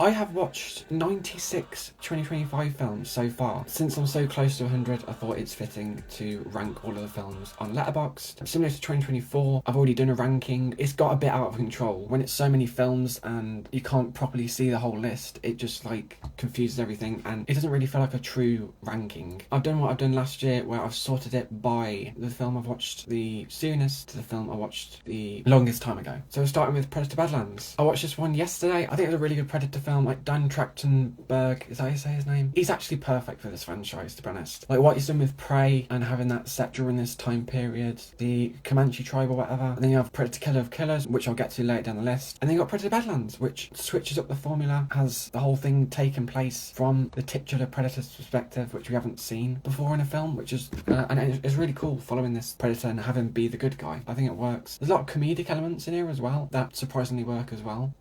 I have watched 96 2025 films so far. Since I'm so close to 100, I thought it's fitting to rank all of the films on Letterboxd. Similar to 2024, I've already done a ranking. It's got a bit out of control. When it's so many films and you can't properly see the whole list, it just like confuses everything and it doesn't really feel like a true ranking. I've done what I've done last year where I've sorted it by the film I've watched the soonest to the film I watched the longest time ago. So starting with Predator Badlands. I watched this one yesterday. I think it was a really good Predator film. Like Dan Trachtenberg, is that how you say his name? He's actually perfect for this franchise, to be honest. Like what he's done with Prey and having that set during this time period, the Comanche tribe or whatever. And then you have Predator Killer of Killers, which I'll get to later down the list. And then you got Predator Badlands, which switches up the formula, has the whole thing taken place from the titular Predator's perspective, which we haven't seen before in a film, which is, and it's really cool following this Predator and having him be the good guy. I think it works. There's a lot of comedic elements in here as well that surprisingly work as well.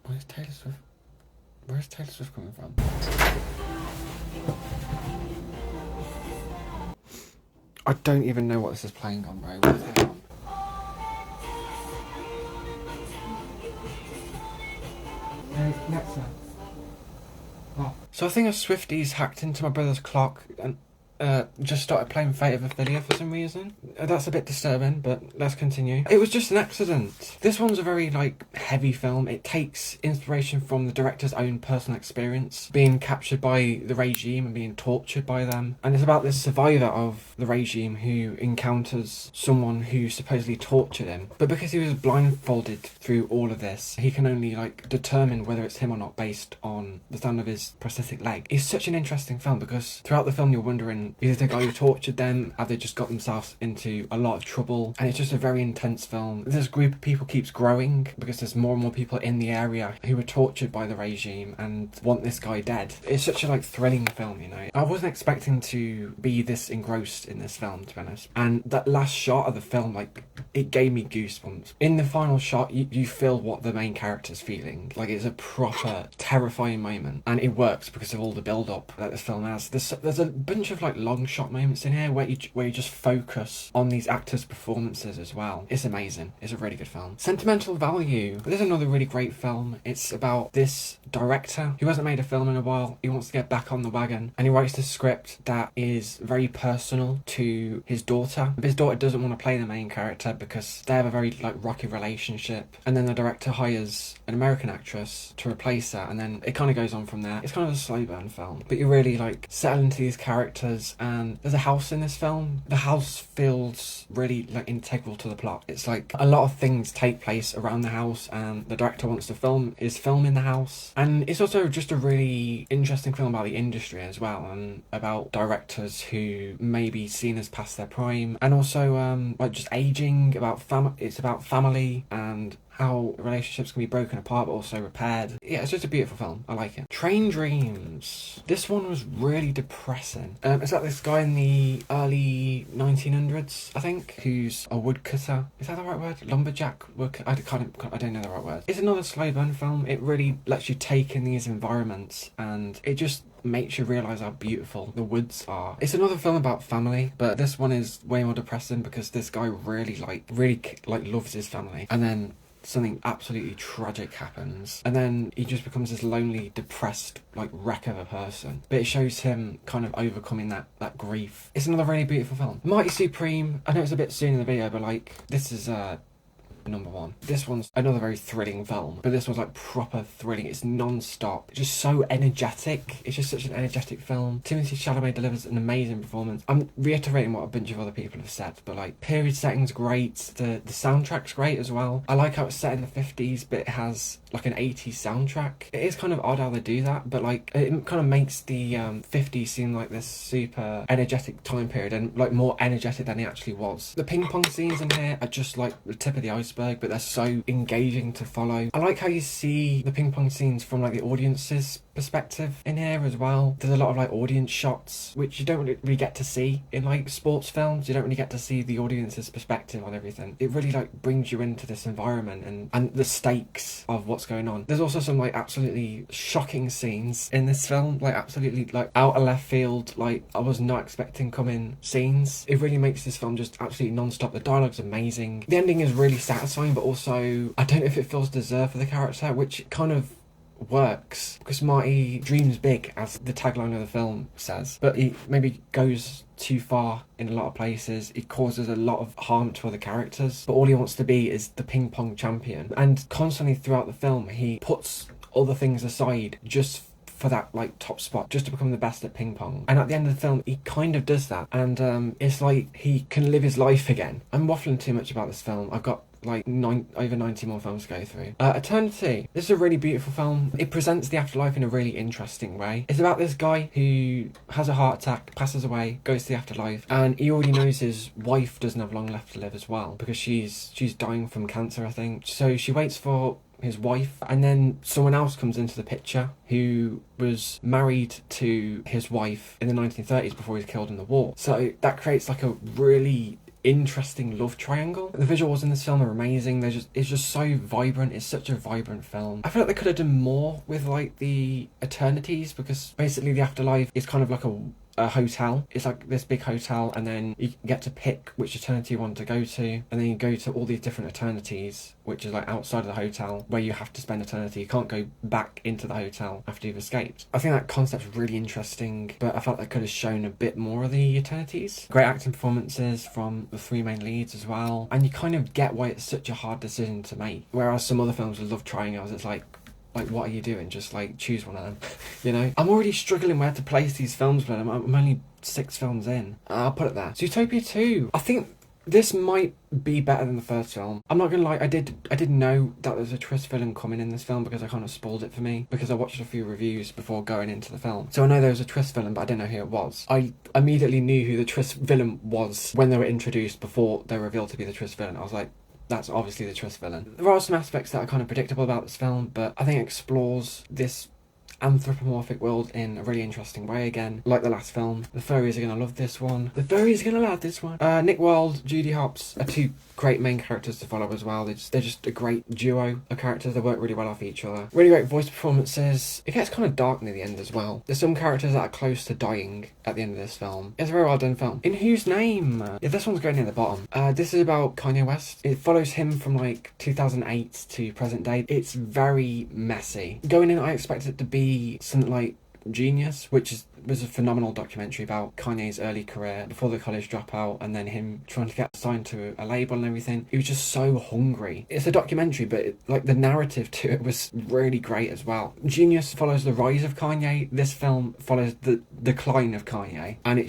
Where's Taylor Swift coming from? I don't even know what this is playing on, bro. What is that on? Next one. Oh. So I think a Swifties hacked into my brother's clock and just started playing Fate of Ophelia for some reason. That's a bit disturbing, but let's continue. It was just an accident. This one's a very, heavy film. It takes inspiration from the director's own personal experience, being captured by the regime and being tortured by them. And it's about this survivor of the regime who encounters someone who supposedly tortured him. But because he was blindfolded through all of this, he can only, determine whether it's him or not based on the sound of his prosthetic leg. It's such an interesting film because throughout the film you're wondering, is it the guy who tortured them? Have they just got themselves into a lot of trouble? And it's just a very intense film. This group of people keeps growing because there's more and more people in the area who were tortured by the regime and want this guy dead. It's such a thrilling film, you know. I wasn't expecting to be this engrossed in this film, to be honest. And that last shot of the film, it gave me goosebumps. In the final shot, you feel what the main character's feeling. It's a proper terrifying moment. And it works because of all the build-up that this film has. There's a bunch of long shot moments in here where you just focus on these actors' performances as well. It's amazing. It's a really good film. Sentimental value. This is another really great film. It's about this director who hasn't made a film in a while. He wants to get back on the wagon and he writes this script that is very personal to his daughter. But his daughter doesn't want to play the main character because they have a very rocky relationship, and then the director hires an American actress to replace her, and then it kind of goes on from there. It's kind of a slow burn film, but you really settle into these characters. And there's a house in this film. The house feels really integral to the plot. It's a lot of things take place around the house and the director wants to film in the house. And it's also just a really interesting film about the industry as well, and about directors who may be seen as past their prime, and also just aging, it's about family and how relationships can be broken apart but also repaired. Yeah, it's just a beautiful film. I like it. Train Dreams. This one was really depressing. It's like this guy in the early 1900s, I think, who's a woodcutter. Is that the right word? Lumberjack? I don't know the right word. It's another slow burn film. It really lets you take in these environments and it just makes you realise how beautiful the woods are. It's another film about family, but this one is way more depressing because this guy really loves his family, and then something absolutely tragic happens, and then he just becomes this lonely, depressed wreck of a person. But it shows him kind of overcoming that grief. It's another really beautiful film. Mighty Supreme. I know it's a bit soon in the video, but this is number one. This one's another very thrilling film, but this one's proper thrilling. It's non-stop, just so energetic. It's just such an energetic film. Timothée Chalamet delivers an amazing performance. I'm reiterating what a bunch of other people have said, but period setting's great. The soundtrack's great as well. I like how it's set in the 50s, but it has an 80s soundtrack. It is kind of odd how they do that, but it kind of makes the 50s seem like this super energetic time period, and more energetic than it actually was. The ping pong scenes in here are just the tip of the iceberg, but they're so engaging to follow. I like how you see the ping pong scenes from the audience's perspective in here as well. There's a lot of audience shots which you don't really get to see in sports films. You don't really get to see the audience's perspective on everything. It really brings you into this environment and the stakes of what's going on. There's also some absolutely shocking scenes in this film, absolutely out of left field, I was not expecting coming scenes. It really makes this film just absolutely non-stop. The dialogue's amazing. The ending is really satisfying, but also I don't know if it feels deserved for the character, which kind of works because Marty dreams big, as the tagline of the film says, but he maybe goes too far in a lot of places. It causes a lot of harm to other characters, but all he wants to be is the ping pong champion. And constantly throughout the film, he puts other things aside just for that like top spot, just to become the best at ping pong. And at the end of the film, he kind of does that, and it's like he can live his life again. I'm waffling too much about this film. I've got like over 90 more films to go through. Eternity. This is a really beautiful film. It presents the afterlife in a really interesting way. It's about this guy who has a heart attack, passes away, goes to the afterlife, and he already knows his wife doesn't have long left to live as well, because she's dying from cancer, I think. So she waits for his wife, and then someone else comes into the picture who was married to his wife in the 1930s before he was killed in the war. So that creates like a really interesting love triangle. The visuals in this film are amazing. It's just so vibrant. It's such a vibrant film. I feel like they could have done more with like the eternities, because basically the afterlife is kind of like a hotel. It's like this big hotel, and then you get to pick which eternity you want to go to, and then you go to all these different eternities, which is like outside of the hotel where you have to spend eternity. You can't go back into the hotel after you've escaped. I think that concept's really interesting, but I felt they could have shown a bit more of the eternities. Great acting performances from the three main leads as well, and you kind of get why it's such a hard decision to make. Whereas some other films with love triangles, it's like what are you doing? Just like choose one of them. You know, I'm already struggling where to place these films, but I'm only 6 films in. I'll put it there. Zootopia 2. I think this might be better than the first film. I'm not gonna lie, I did know that there was a twist villain coming in this film, because I kind of spoiled it for me, because I watched a few reviews before going into the film. So I know there was a twist villain, but I didn't know who it was. I immediately knew who the twist villain was when they were introduced, before they were revealed to be the twist villain. I was like, that's obviously the twist villain. There are some aspects that are kind of predictable about this film, but I think it explores this anthropomorphic world in a really interesting way again, like the last film. The furries are going to love this one. Nick Wilde, Judy Hopps are 2 great main characters to follow as well. They're just a great duo of characters. They work really well off each other. Really great voice performances. It gets kind of dark near the end as well. There's some characters that are close to dying at the end of this film. It's a very well done film. In Whose Name? Yeah, this one's going near the bottom. This is about Kanye West. It follows him from like 2008 to present day. It's very messy. Going in, I expected it to be something like Genius, which was a phenomenal documentary about Kanye's early career before the college dropout, and then him trying to get signed to a label and everything. He was just so hungry. It's a documentary, but like the narrative to it was really great as well. Genius follows the rise of Kanye. This film follows the decline of Kanye, and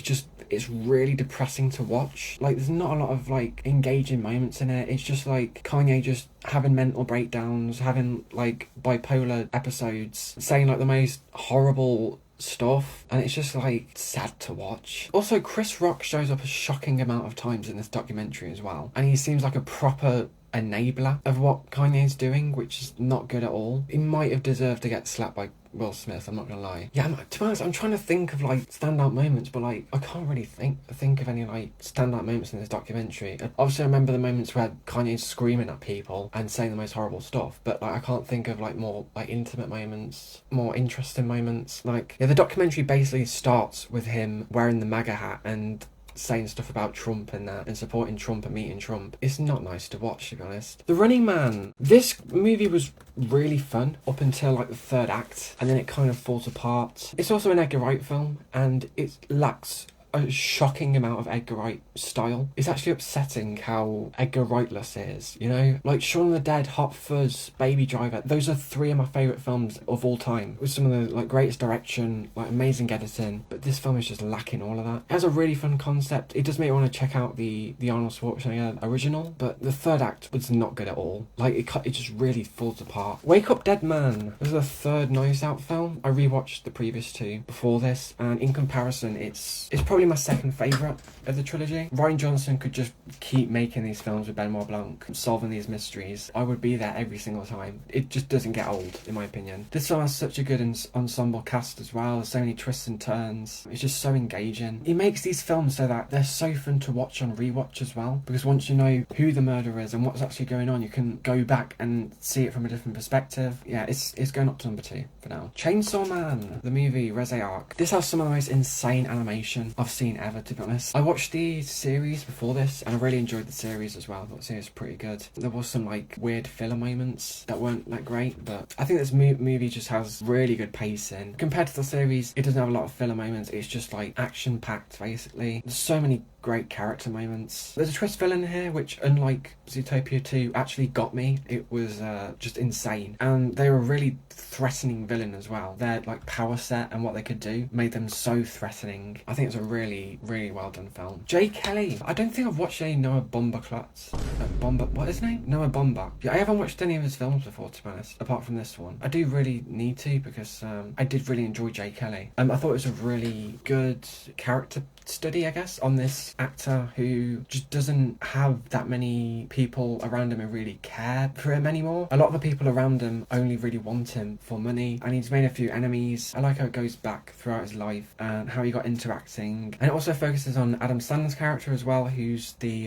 it's really depressing to watch. Like, there's not a lot of like engaging moments in it. It's just like Kanye just having mental breakdowns, having like bipolar episodes, saying like the most horrible stuff, and it's just like sad to watch. Also, Chris Rock shows up a shocking amount of times in this documentary as well, and he seems like a proper enabler of what Kanye's doing, which is not good at all. He might have deserved to get slapped by Will Smith, I'm not gonna lie. Yeah, to be honest, I'm trying to think of like standout moments, but like I can't really think of any like standout moments in this documentary. Obviously, I remember the moments where Kanye's screaming at people and saying the most horrible stuff, but like I can't think of like more like intimate moments, more interesting moments. Like, yeah, the documentary basically starts with him wearing the MAGA hat and saying stuff about Trump and that, and supporting Trump and meeting Trump. It's not nice to watch, to be honest. The Running Man. This movie was really fun up until like the 3rd act, and then it kind of falls apart. It's also an Edgar Wright film, and it lacks a shocking amount of Edgar Wright style. It's actually upsetting how Edgar Wrightless it is, you know? Like Shaun of the Dead, Hot Fuzz, Baby Driver, those are 3 of my favourite films of all time, with some of the like greatest direction, like amazing editing, but this film is just lacking all of that. It has a really fun concept. It does make me want to check out the Arnold Schwarzenegger original, but the 3rd act was not good at all. Like it just really falls apart. Wake Up Dead Man. This is the 3rd Knives Out film. I rewatched the previous 2 before this, and in comparison, it's probably my 2nd favourite of the trilogy. Rian Johnson could just keep making these films with Benoit Blanc, solving these mysteries. I would be there every single time. It just doesn't get old, in my opinion. This film has such a good ensemble cast as well. There's so many twists and turns. It's just so engaging. He makes these films so that they're so fun to watch on rewatch as well, because once you know who the murderer is and what's actually going on, you can go back and see it from a different perspective. Yeah, it's going up to number 2 for now. Chainsaw Man, the movie, Reze Arc. This has some of the most insane animation I've I've seen ever, to be honest. I watched the series before this, and I really enjoyed the series as well. I thought the series was pretty good. There was some like weird filler moments that weren't that great, but I think this movie just has really good pacing. Compared to the series, it doesn't have a lot of filler moments. It's just like action-packed, basically. There's so many great character moments. There's a twist villain here, which unlike Zootopia 2 actually got me. It was just insane. And they were a really threatening villain as well. Their like power set and what they could do made them so threatening. I think it's a really, really well done film. Jay Kelly. I don't think I've watched any Noah Baumbach's. What is his name? Noah Baumbach. Yeah, I haven't watched any of his films before, to be honest, apart from this one. I do really need to, because I did really enjoy Jay Kelly. I thought it was a really good character study, I guess, on this actor who just doesn't have that many people around him who really care for him anymore. A lot of the people around him only really want him for money, and he's made a few enemies. I like how it goes back throughout his life and how he got into acting. And it also focuses on Adam Sandler's character as well, who's the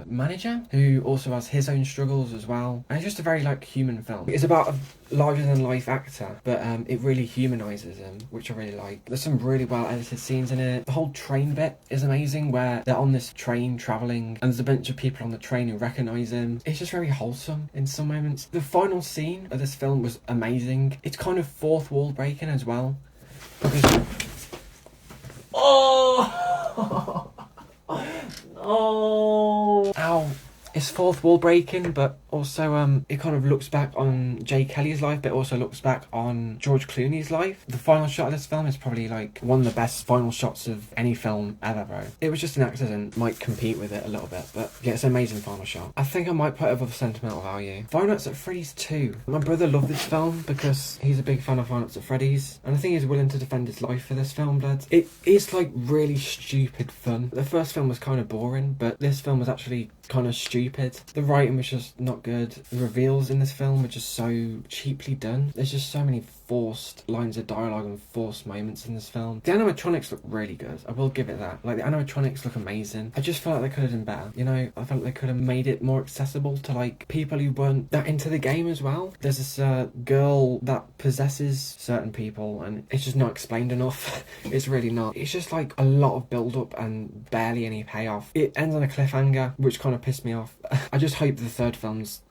manager, who also has his own struggles as well. And it's just a very like human film. It's about a larger than life actor, but it really humanises him, which I really like. There's some really well edited scenes in it. The whole train bit is amazing, where they're on this train travelling and there's a bunch of people on the train who recognise him. It's just very wholesome in some moments. The final scene of this film was amazing. It's kind of fourth wall breaking as well, because oh oh ow. It's fourth wall breaking, but also it kind of looks back on Jay Kelly's life, but also looks back on George Clooney's life. The final shot of this film is probably like one of the best final shots of any film ever, bro. It was just an accident, might compete with it a little bit, but yeah, it's an amazing final shot. I think I might put it above sentimental value. Five Nights at Freddy's 2. My brother loved this film because he's a big fan of Five Nights at Freddy's, and I think he's willing to defend his life for this film, lads. It is like really stupid fun. The first film was kind of boring, but this film was actually kind of stupid. The writing was just not good. The reveals in this film were just so cheaply done. There's just so many forced lines of dialogue and forced moments in this film. The animatronics look really good. I will give it that. Like, the animatronics look amazing. I just felt like they could have done better. You know, I felt like they could have made it more accessible to like people who weren't that into the game as well. There's this girl that possesses certain people, and it's just not explained enough. It's really not. It's just like a lot of build up and barely any payoff. It ends on a cliffhanger, which kind of pissed me off. I just hope the third film's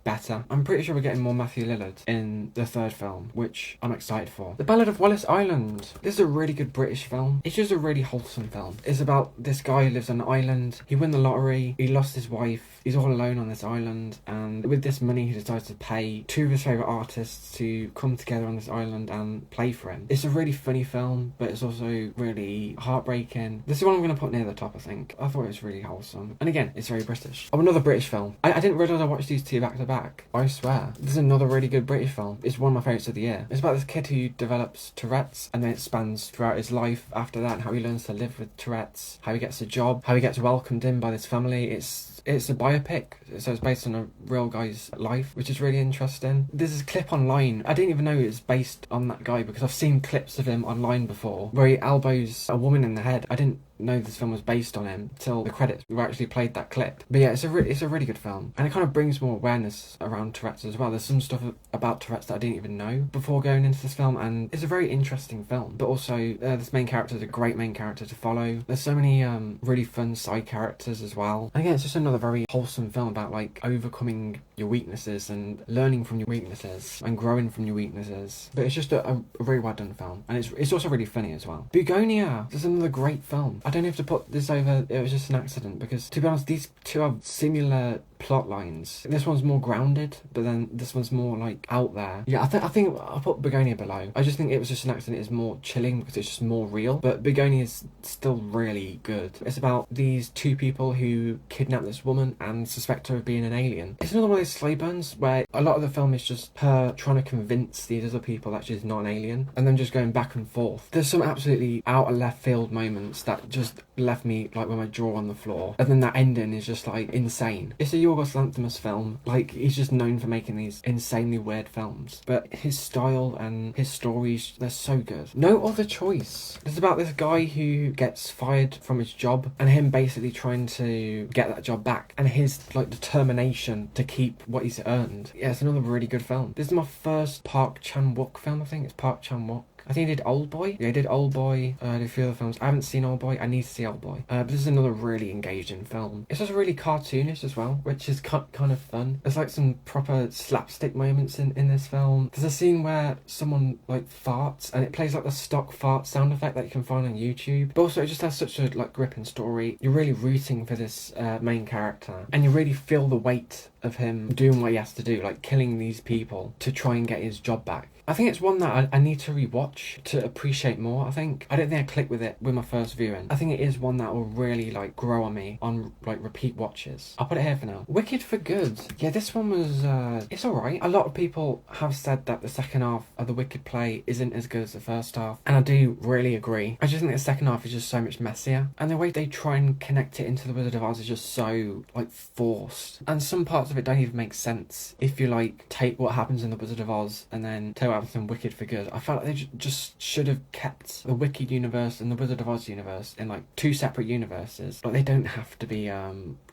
better. I'm pretty sure we're getting more Matthew Lillard in the third film, which I'm excited for. The Ballad of Wallace Island. This is a really good British film. It's just a really wholesome film. It's about this guy who lives on an island. He won the lottery. He lost his wife. He's all alone on this island, and with this money he decides to pay two of his favourite artists to come together on this island and play for him. It's a really funny film, but it's also really heartbreaking. This is one I'm going to put near the top, I think. I thought it was really wholesome. And again, it's very British. Oh, another British film. I didn't realise I watched these two back to back. I swear. This is another really good British film. It's one of my favourites of the year. It's about this kid who develops Tourette's, and then it spans throughout his life after that, and how he learns to live with Tourette's, how he gets a job, how he gets welcomed in by this family. It's a biopic, so it's based on a real guy's life, which is really interesting. There's this clip online. I didn't even know it was based on that guy, because I've seen clips of him online before where he elbows a woman in the head. I didn't know this film was based on him till the credits were actually played that clip. But yeah, it's a really good film, and it kind of brings more awareness around Tourette's as well. There's some stuff about Tourette's that I didn't even know before going into this film, and it's a very interesting film. But also this main character is a great main character to follow. There's so many really fun side characters as well, and again, it's just another very wholesome film about like overcoming your weaknesses and learning from your weaknesses and growing from your weaknesses. But it's just a really well done film, and it's also really funny as well. Begonia. This is another great film. I don't have to put this over, it was just an accident, because to be honest, these two have similar plot lines. This one's more grounded, but then this one's more like out there. Yeah, I think I'll put Begonia below. I just think it was just an accident. It's more chilling because it's just more real, but Begonia is still really good. It's about these two people who kidnap this woman and suspect her of being an alien. It's another one of those slow burns where a lot of the film is just her trying to convince these other people that she's not an alien, and then just going back and forth. There's some absolutely out of left field moments that just left me like with my jaw on the floor, and then that ending is just like insane. It's a Yorgos Lanthimos film. Like, he's just known for making these insanely weird films, but his style and his stories, they're so good. No Other Choice. It's about this guy who gets fired from his job, and him basically trying to get that job back, and his like determination to keep what he's earned. Yeah, it's another really good film. This is my first Park Chan-wook film. I think it's Park Chan-wook. I think he did Old Boy. Yeah, he did Old Boy. Did a few other films. I haven't seen Old Boy. I need to see Old Boy. But this is another really engaging film. It's also really cartoonish as well, which is kind of fun. There's like some proper slapstick moments in this film. There's a scene where someone like farts and it plays like the stock fart sound effect that you can find on YouTube. But also it just has such a like gripping story. You're really rooting for this main character, and you really feel the weight of him doing what he has to do, like killing these people to try and get his job back. I think it's one that I need to rewatch to appreciate more. I don't think I clicked with it with my first viewing. I think it is one that will really like grow on me on like repeat watches. I'll put it here for now. Wicked for Good. Yeah, this one was it's alright. A lot of people have said that the second half of the Wicked play isn't as good as the first half, and I do really agree. I just think the second half is just so much messier, and the way they try and connect it into the Wizard of Oz is just so like forced, and some parts of it don't even make sense if you like take what happens in the Wizard of Oz and then take what happens in Wicked for Good. I felt like they just should have kept the Wicked universe and the Wizard of Oz universe in like two separate universes, but they don't have to be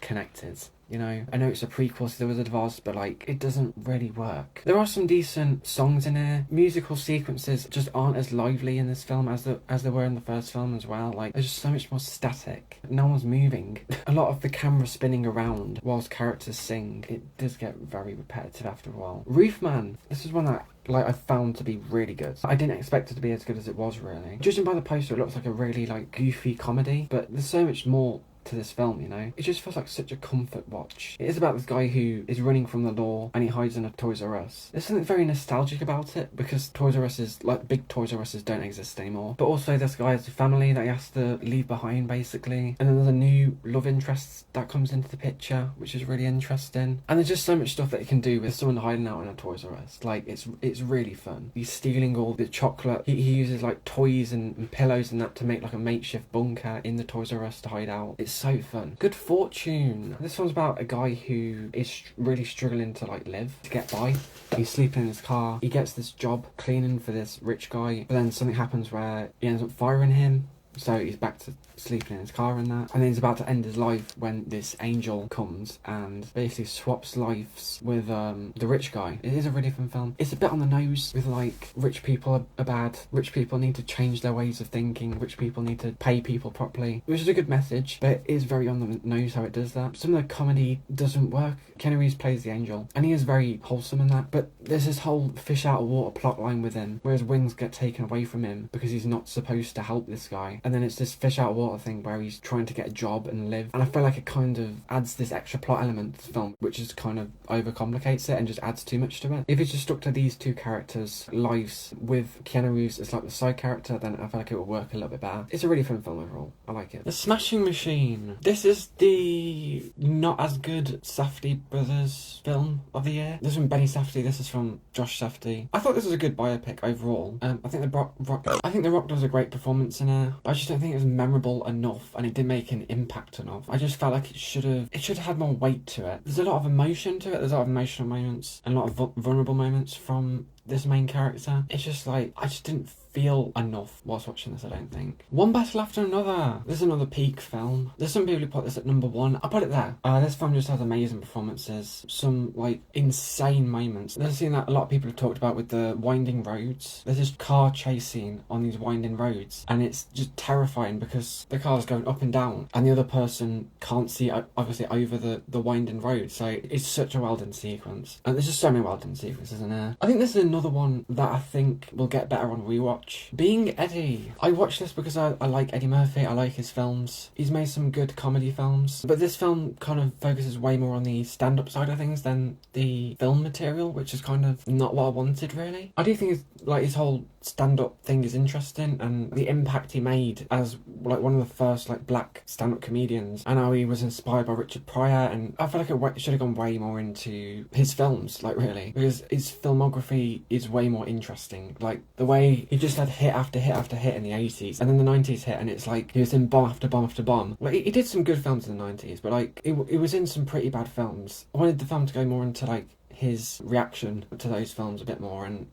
connected. You know, I know it's a prequel to The Wizard of Oz, but like it doesn't really work. There are some decent songs in here. Musical sequences just aren't as lively in this film as they were in the first film as well. Like there's just so much more static. No one's moving. A lot of the camera spinning around whilst characters sing. It does get very repetitive after a while. Roofman. This is one that like I found to be really good. I didn't expect it to be as good as it was, really. Judging by the poster, it looks like a really like goofy comedy, but there's so much more to this film, you know. It just feels like such a comfort watch. It is about this guy who is running from the law and he hides in a Toys R Us. There's something very nostalgic about it because Toys R Us is like big Toys R Us don't exist anymore. But also this guy has a family that he has to leave behind basically. And then there's a new love interest that comes into the picture, which is really interesting. And there's just so much stuff that you can do with someone hiding out in a Toys R Us. Like it's really fun. He's stealing all the chocolate. He uses like toys and pillows and that to make like a makeshift bunker in the Toys R Us to hide out. It's so fun. Good Fortune. This one's about a guy who is really struggling to like live, to get by. He's sleeping in his car. He gets this job cleaning for this rich guy, but then something happens where he ends up firing him. So he's back to sleeping in his car and that. And then he's about to end his life when this angel comes and basically swaps lives with the rich guy. It is a really fun film. It's a bit on the nose with like rich people are bad. Rich people need to change their ways of thinking. Rich people need to pay people properly. Which is a good message, but it is very on the nose how it does that. Some of the comedy doesn't work. Keanu Reeves plays the angel and he is very wholesome in that. But there's this whole fish out of water plot line with him where his wings get taken away from him because he's not supposed to help this guy. And then it's this fish out of water thing where he's trying to get a job and live. And I feel like it kind of adds this extra plot element to the film, which just kind of overcomplicates it and just adds too much to it. If it's just stuck to these two characters' lives with Keanu Reeves as like the side character, then I feel like it would work a little bit better. It's a really fun film overall. I like it. The Smashing Machine. This is the not as good Safdie brothers film of the year. This is from Benny Safdie. This is from Josh Safdie. I thought this was a good biopic overall. I think the Rock does a great performance in it. I just don't think it was memorable enough and it didn't make an impact enough. I just felt like it should have had more weight to it. There's a lot of emotion to it. There's a lot of emotional moments and a lot of vulnerable moments from this main character. It's just like I just didn't feel enough whilst watching this, I don't think. One battle after another. This is another peak film. There's some people who put this at number one. I'll put it there. This film just has amazing performances. Some like insane moments. There's a scene that a lot of people have talked about with the winding roads. There's this car chase scene on these winding roads and it's just terrifying because the car's going up and down and the other person can't see obviously over the winding road. So it's such a well done sequence. And there's just so many well done sequences in there. I think this is another one that I think will get better on rewatch. Being Eddie. I watched this because I like Eddie Murphy. I like his films. He's made some good comedy films. But this film kind of focuses way more on the stand-up side of things than the film material, which is kind of not what I wanted, really. I do think his whole stand-up thing is interesting and the impact he made as like one of the first like black stand-up comedians and how he was inspired by Richard Pryor, and I feel like it should have gone way more into his films, like really, because his filmography is way more interesting. Like the way he just had hit after hit after hit in the 80s and then the 90s hit and it's like he was in bomb after bomb after bomb. Like he did some good films in the 90s, but like it was in some pretty bad films. I wanted the film to go more into like his reaction to those films a bit more and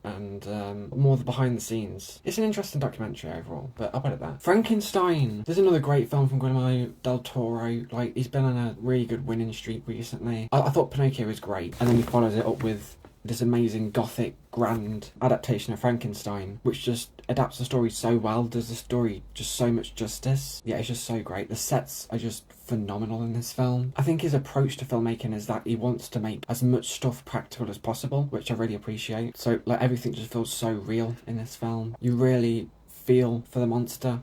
more the behind the scenes. It's an interesting documentary overall, but I'll put it there. Frankenstein. There's another great film from Guillermo del Toro. Like he's been on a really good winning streak recently. I thought Pinocchio was great and then he follows it up with this amazing gothic grand adaptation of Frankenstein, which just adapts the story so well, does the story just so much justice. Yeah, it's just so great. The sets are just phenomenal in this film. I think his approach to filmmaking is that he wants to make as much stuff practical as possible, which I really appreciate. So like everything just feels so real in this film. You really feel for the monster.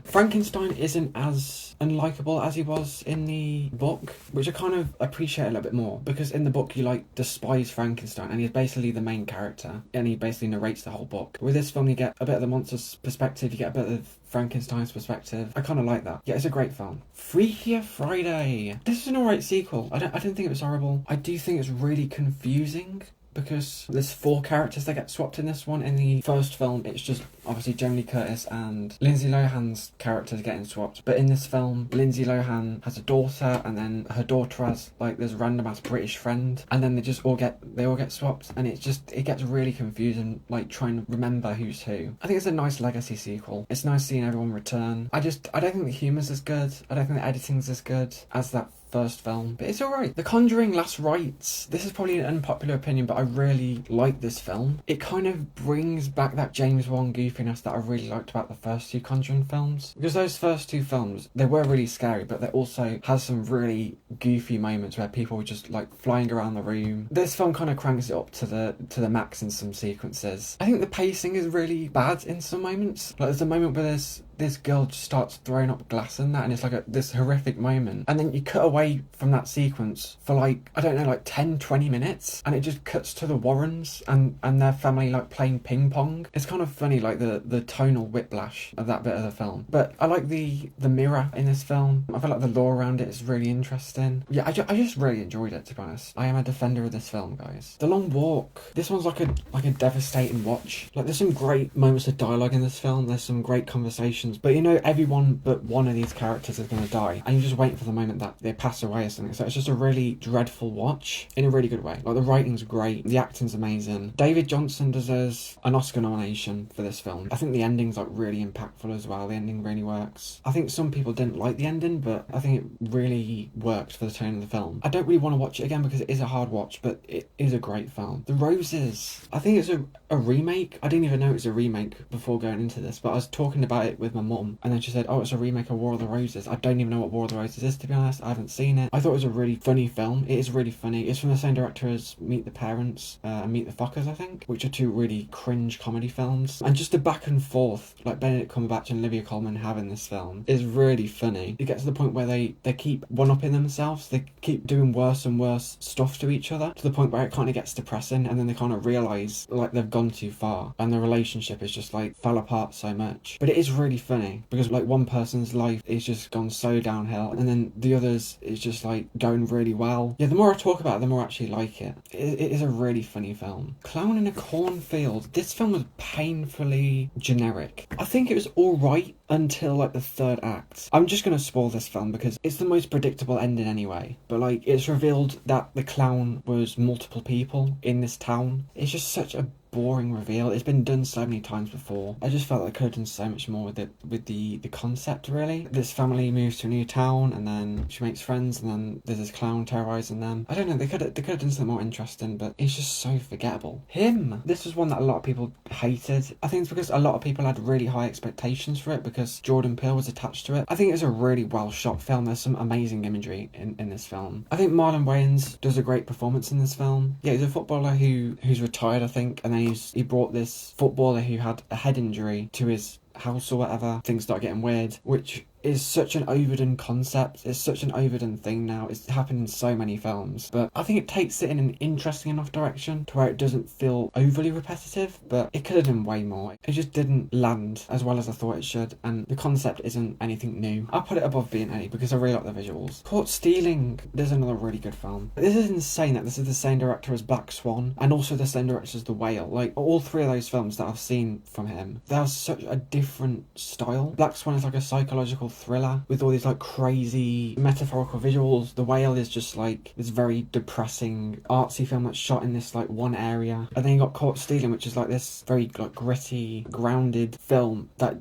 Frankenstein isn't as unlikable as he was in the book, which I kind of appreciate a little bit more, because in the book you like despise Frankenstein and he's basically the main character and he basically narrates the whole book. With this film you get a bit of the monster's perspective, you get a bit of Frankenstein's perspective. I kind of like that. Yeah, it's a great film. Freakier Friday. This is an alright sequel. I didn't think it was horrible. I do think it's really confusing, because there's 4 characters that get swapped in this one. In the first film, it's just obviously Jamie Lee Curtis and Lindsay Lohan's characters getting swapped. But in this film, Lindsay Lohan has a daughter, and then her daughter has like this random ass British friend, and then they all get swapped, and it gets really confusing, like trying to remember who's who. I think it's a nice legacy sequel. It's nice seeing everyone return. I don't think the humour's as good. I don't think the editing's as good as that first film, but it's alright. The Conjuring Last Rites. This is probably an unpopular opinion, but I really like this film. It kind of brings back that James Wan goofiness that I really liked about the first 2 Conjuring films. Because those first 2 films, they were really scary, but they also has some really goofy moments where people were just like flying around the room. This film kind of cranks it up to the max in some sequences. I think the pacing is really bad in some moments. Like there's a moment where this girl just starts throwing up glass and that, and it's like this horrific moment, and then you cut away from that sequence for like, I don't know, like 10-20 minutes, and it just cuts to the Warrens and their family like playing ping pong. It's kind of funny, like the tonal whiplash of that bit of the film. But I like the mirror in this film. I feel like the lore around it is really interesting. Yeah, I just really enjoyed it, to be honest. I am a defender of this film, guys. The Long Walk. This one's like a devastating watch. Like there's some great moments of dialogue in this film. There's some great conversations, but you know everyone but one of these characters is going to die, and you just wait for the moment that they pass away or something. So it's just a really dreadful watch in a really good way. Like the writing's great, the acting's amazing. David Johnson deserves an Oscar nomination for this film. I think the ending's like really impactful as well. The ending really works. I think some people didn't like the ending, but I think it really worked for the tone of the film. I don't really want to watch it again because it is a hard watch, but it is a great film. The Roses. I think it's a remake. I didn't even know it was a remake before going into this, but I was talking about it with my mum, and then she said, oh, it's a remake of War of the Roses. I don't even know what War of the Roses is, to be honest. I haven't seen it. I thought it was a really funny film. It is really funny. It's from the same director as Meet the Parents and Meet the Fockers, I think, which are 2 really cringe comedy films. And just the back and forth, like Benedict Cumberbatch and Olivia Colman have in this film, is really funny. It gets to the point where they keep one-upping themselves. They keep doing worse and worse stuff to each other, to the point where it kind of gets depressing, and then they kind of realise like they've gone too far, and the relationship is just like fell apart so much. But it is really funny, because like one person's life is just gone so downhill, and then the others is just like going really well. Yeah, the more I talk about it, the more I actually like it. It is a really funny film. Clown in a Cornfield. This film was painfully generic. I think it was alright until like the 3rd act. I'm just gonna spoil this film because it's the most predictable ending anyway. But like, it's revealed that the clown was multiple people in this town. It's just such a boring reveal. It's been done so many times before. I just felt like I could have done so much more with it, with the concept, really. This family moves to a new town, and then she makes friends, and then there's this clown terrorising them. I don't know, they could have done something more interesting, but it's just so forgettable. Him. This was one that a lot of people hated. I think it's because a lot of people had really high expectations for it because Jordan Peele was attached to it. I think it's a really well shot film. There's some amazing imagery in this film. I think Marlon Wayans does a great performance in this film. Yeah, he's a footballer who's retired, I think, and then he brought this footballer who had a head injury to his house or whatever. Things start getting weird, which is such an overdone concept. It's such an overdone thing now. It's happened in so many films, but I think it takes it in an interesting enough direction to where it doesn't feel overly repetitive, but it could have done way more. It just didn't land as well as I thought it should, and the concept isn't anything new. I'll put it above B&A because I really like the visuals. Caught Stealing. There's another really good film. This is insane that this is the same director as Black Swan and also the same director as The Whale. Like, all 3 of those films that I've seen from him, they are such a different style. Black Swan is like a psychological psychological thriller with all these like crazy metaphorical visuals. The Whale is just like this very depressing artsy film that's shot in this like one area, and then you got Caught Stealing, which is like this very like gritty, grounded film that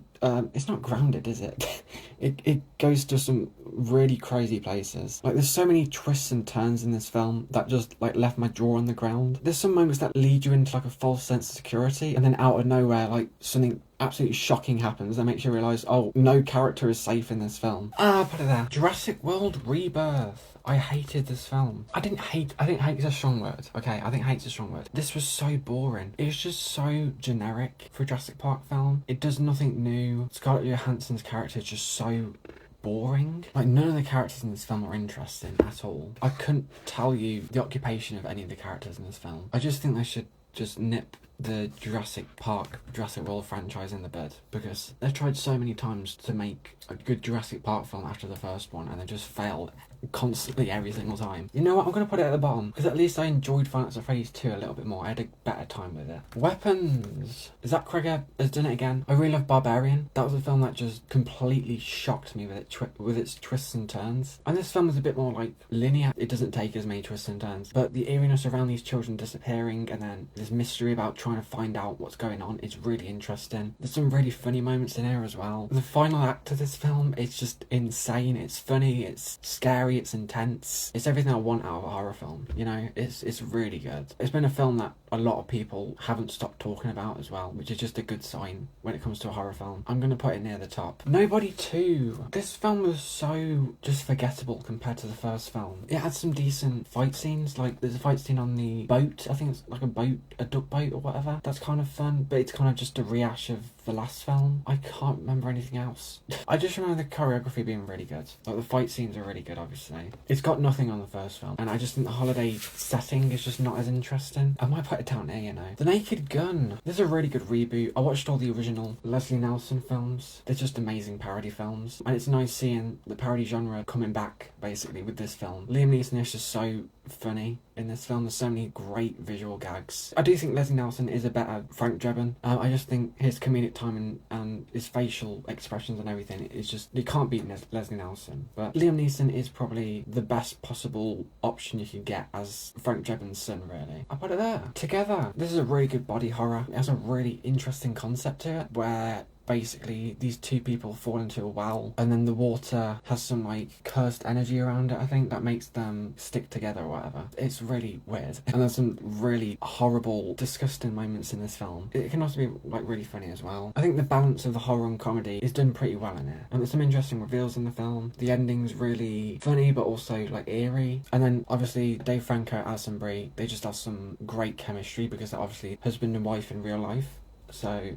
it's not grounded, is it? it goes to some really crazy places. Like, there's so many twists and turns in this film that just like left my jaw on the ground. There's some moments that lead you into like a false sense of security, and then out of nowhere, like something absolutely shocking happens that makes you realise, oh, no character is safe in this film. Put it there. Jurassic World Rebirth. I hated this film. I think hate is a strong word. Okay, I think hate's a strong word. This was so boring. It was just so generic for a Jurassic Park film. It does nothing new. Scarlett Johansson's character is just so boring. Like, none of the characters in this film are interesting at all. I couldn't tell you the occupation of any of the characters in this film. I just think they should just nip the Jurassic World franchise in the bud, because they've tried so many times to make a good Jurassic Park film after the first one, and they just failed constantly every single time. You know what, I'm going to put it at the bottom, because at least I enjoyed Final Fantasy Phase 2 a little bit more. I had a better time with it. Weapons. Zach Cregger has done it again. I really love Barbarian. That was a film that just completely shocked me with its twists and turns. And this film is a bit more like linear. It doesn't take as many twists and turns, but the eeriness around these children disappearing and then this mystery about trying to find out what's going on is really interesting. There's some really funny moments in here as well. The final act of this film is just insane. It's funny, it's scary, it's intense. It's everything I want out of a horror film, you know? It's really good. It's been a film that a lot of people haven't stopped talking about as well, which is just a good sign when it comes to a horror film. I'm going to put it near the top. Nobody 2. This film was so just forgettable compared to the first film. It had some decent fight scenes, like there's a fight scene on the boat. I think it's like a duck boat or whatever. That's kind of fun, but it's kind of just a rehash of the last film. I can't remember anything else. I just remember the choreography being really good. Like, the fight scenes are really good, obviously. It's got nothing on the first film, and I just think the holiday setting is just not as interesting. I might put it down here, you know. The Naked Gun. This is a really good reboot. I watched all the original Leslie Nielsen films. They're just amazing parody films, and it's nice seeing the parody genre coming back, basically, with this film. Liam Neeson is just so funny in this film. There's so many great visual gags. I do think Leslie Nielsen is a better Frank Drebin. I just think his comedic timing and his facial expressions and everything is just, you can't beat Leslie Nielsen. But Liam Neeson is probably the best possible option you could get as Frank Drebin's son, really. I put it there. Together. This is a really good body horror. It has a really interesting concept to it, where basically these two people fall into a well, and then the water has some like cursed energy around it, I think, that makes them stick together or whatever. It's really weird, and there's some really horrible, disgusting moments in this film. It can also be like really funny as well. I think the balance of the horror and comedy is done pretty well in it, and there's some interesting reveals in the film. The ending's really funny but also like eerie, and then obviously Dave Franco, Alison Brie, they just have some great chemistry because they're obviously husband and wife in real life, so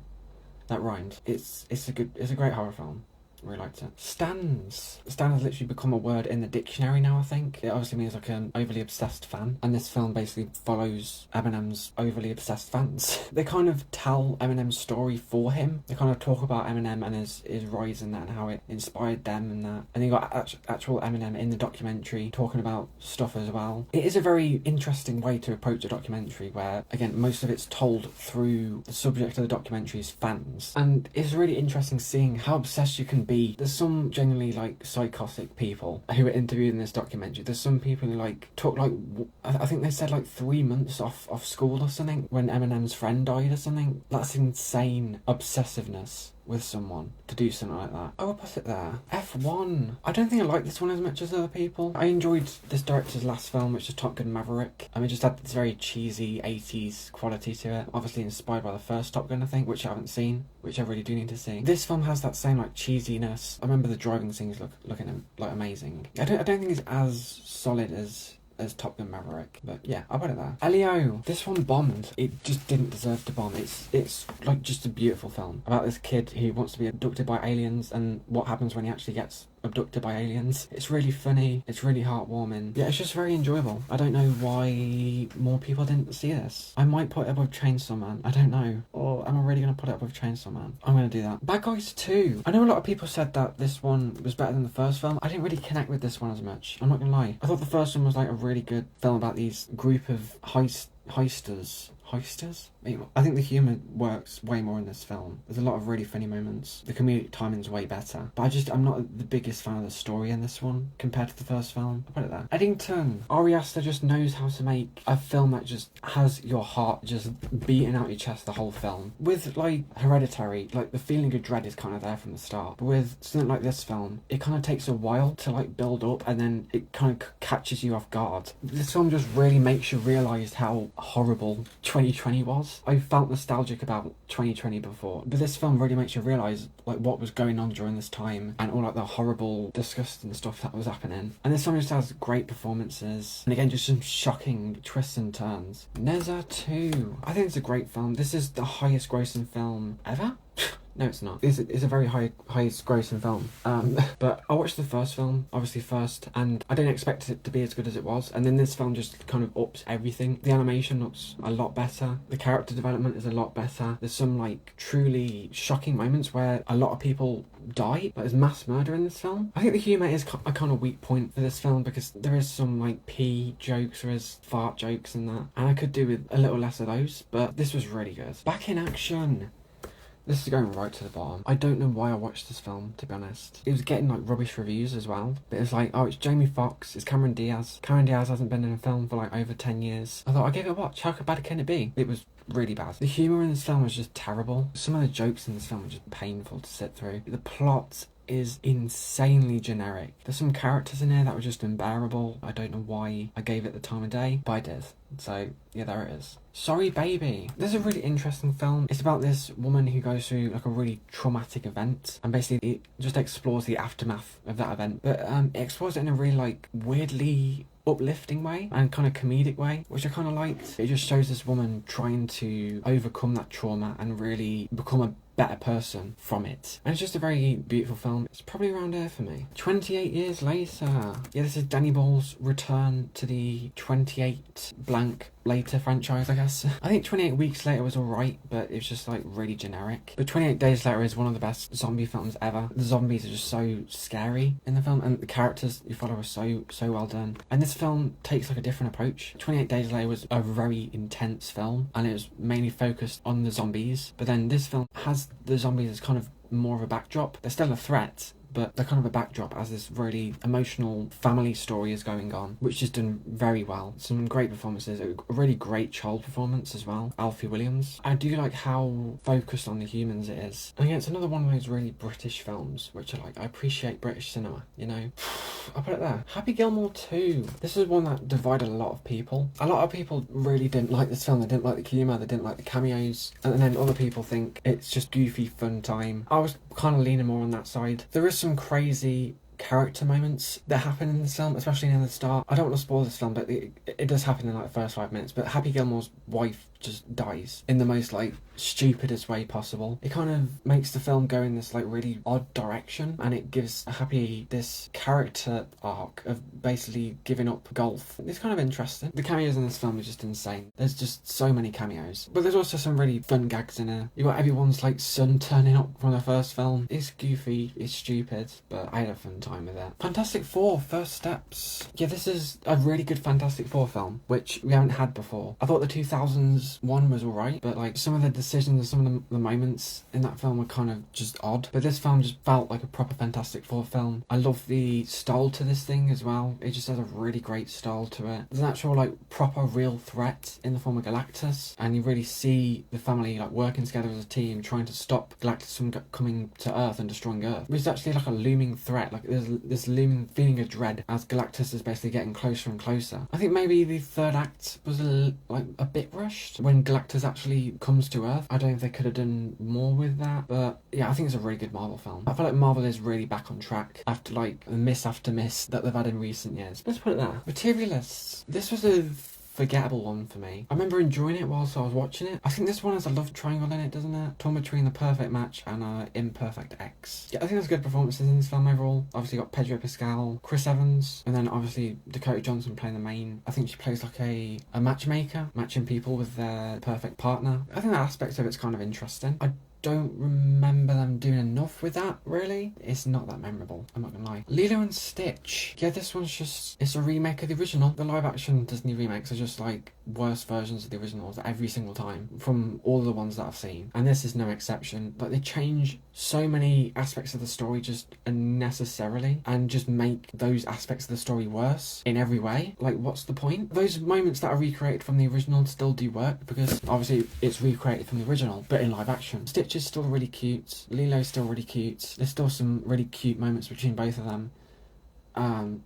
that rhymed. It's a great horror film. I really liked it. Stans. Stan has literally become a word in the dictionary now, I think. It obviously means like an overly obsessed fan, and this film basically follows Eminem's overly obsessed fans. They kind of tell Eminem's story for him. They kind of talk about Eminem and his rise in that and how it inspired them and that. And you got actual Eminem in the documentary talking about stuff as well. It is a very interesting way to approach a documentary where, again, most of it's told through the subject of the documentary's fans. And it's really interesting seeing how obsessed you can be. There's some genuinely like psychotic people who were interviewed in this documentary. There's some people who like took like I think they said like 3 months off school or something when Eminem's friend died or something. That's insane obsessiveness with someone to do something like that. I will put it there. F1. I don't think I like this one as much as other people. I enjoyed this director's last film, which is Top Gun Maverick. I mean, it just had this very cheesy 80s quality to it. Obviously inspired by the first Top Gun, I think, which I haven't seen, which I really do need to see. This film has that same like cheesiness. I remember the driving scenes looking like amazing. I don't think it's as solid as Top Gun Maverick, but yeah, I'll put it there. Elio. This one bombed. It just didn't deserve to bomb. It's like just a beautiful film about this kid who wants to be abducted by aliens and what happens when he actually gets abducted by aliens. It's really funny, it's really heartwarming. Yeah, it's just very enjoyable. I don't know why more people didn't see this. I might put it above Chainsaw Man, I don't know. Or am I really going to put it above Chainsaw Man? I'm going to do that. Bad Guys 2. I know a lot of people said that this one was better than the first film. I didn't really connect with this one as much, I'm not going to lie. I thought the first one was like a really good film about these group of Heisters? Anyway, I think the humour works way more in this film. There's a lot of really funny moments. The comedic timing's way better. But I'm not the biggest fan of the story in this one compared to the first film. I'll put it there. Eddington. Ari Aster just knows how to make a film that just has your heart just beating out your chest the whole film. With, like, Hereditary, like, the feeling of dread is kind of there from the start. But with something like this film, it kind of takes a while to, like, build up, and then it kind of catches you off guard. This film just really makes you realise how horrible 2020 was. I felt nostalgic about 2020 before, but this film really makes you realise like what was going on during this time and all like the horrible, disgusting stuff that was happening. And this film just has great performances, and again just some shocking twists and turns. Neza 2. I think it's a great film. This is the highest grossing film ever. No, it's not. It's a very highest grossing film. But I watched the first film, obviously first, and I didn't expect it to be as good as it was. And then this film just kind of ups everything. The animation looks a lot better. The character development is a lot better. There's some like truly shocking moments where a lot of people die. Like, there's mass murder in this film. I think the humour is a kind of weak point for this film because there is some like pee jokes, there is fart jokes and that. And I could do with a little less of those, but this was really good. Back in Action. This is going right to the bottom. I don't know why I watched this film, to be honest. It was getting like rubbish reviews as well. But it was like, oh, it's Jamie Foxx, it's Cameron Diaz. Cameron Diaz hasn't been in a film for like over 10 years. I thought, I'll give it a watch. How bad can it be? It was really bad. The humour in this film was just terrible. Some of the jokes in this film were just painful to sit through. The plot is insanely generic. There's some characters in here that were just unbearable. I don't know why I gave it the time of day, but I did. So, yeah, there it is. Sorry Baby. This is a really interesting film. It's about this woman who goes through like a really traumatic event, and basically it just explores the aftermath of that event. But it explores it in a really like weirdly uplifting way and kind of comedic way, which I kind of liked. It just shows this woman trying to overcome that trauma and really become a better person from it. And it's just a very beautiful film. It's probably around there for me. 28 years later. Yeah, this is Danny Boyle's return to the 28 blank later franchise, I guess. I think 28 Weeks Later was alright, but it's just like really generic. But 28 Days Later is one of the best zombie films ever. The zombies are just so scary in the film, and the characters you follow are so well done. And this film takes like a different approach. 28 Days Later was a very intense film, and it was mainly focused on the zombies. But then this film has the zombies as kind of more of a backdrop. They're still a threat, but they're kind of a backdrop as this really emotional family story is going on, which is done very well. Some great performances, a really great child performance as well, Alfie Williams. I do like how focused on the humans it is. And yeah, it's another one of those really British films, which I appreciate British cinema, you know. I'll put it there. Happy Gilmore 2. This is one that divided a lot of people. A lot of people really didn't like this film. They didn't like the humour, they didn't like the cameos, and then other people think it's just goofy fun time. I was kind of leaning more on that side. There is some crazy character moments that happen in this film, especially in the start. I don't want to spoil this film, but it does happen in like the first 5 minutes. But Happy Gilmore's wife just dies in the most like stupidest way possible. It kind of makes the film go in this like really odd direction, and it gives Happy this character arc of basically giving up golf. It's kind of interesting. The cameos in this film are just insane. There's just so many cameos, but there's also some really fun gags in here. You got everyone's like son turning up from the first film. It's goofy, it's stupid, but I had a fun time with it. Fantastic Four: First Steps. Yeah, this is a really good Fantastic Four film, which we haven't had before. I thought the 2000s one was alright, but like some of the decisions and some of the moments in that film were kind of just odd. But this film just felt like a proper Fantastic Four film. I love the style to this thing as well. It just has a really great style to it. There's an actual like proper real threat in the form of Galactus, and you really see the family like working together as a team trying to stop Galactus from coming to Earth and destroying Earth. It's actually like a looming threat. Like there's this looming feeling of dread as Galactus is basically getting closer and closer. I think maybe the third act was a bit rushed when Galactus actually comes to Earth. I don't think they could have done more with that, but yeah, I think it's a really good Marvel film. I feel like Marvel is really back on track after like miss after miss that they've had in recent years. Let's put it there. Materialists. This was a forgettable one for me. I remember enjoying it whilst I was watching it. I think this one has a love triangle in it, doesn't it? Torn between the perfect match and imperfect ex. Yeah, I think there's good performances in this film overall. Obviously got Pedro Pascal, Chris Evans, and then obviously Dakota Johnson playing the main. I think she plays like a matchmaker, matching people with their perfect partner. I think that aspect of it's kind of interesting. I don't remember them doing enough with that, really. It's not that memorable, I'm not gonna lie. Lilo and Stitch. Yeah, this one's just, it's a remake of the original. The live action Disney remakes are just like worse versions of the originals every single time from all the ones that I've seen. And this is no exception. Like, they change so many aspects of the story just unnecessarily and just make those aspects of the story worse in every way. Like, what's the point? Those moments that are recreated from the original still do work because obviously it's recreated from the original, but in live action. Stitch is still really cute. Lilo's still really cute. There's still some really cute moments between both of them.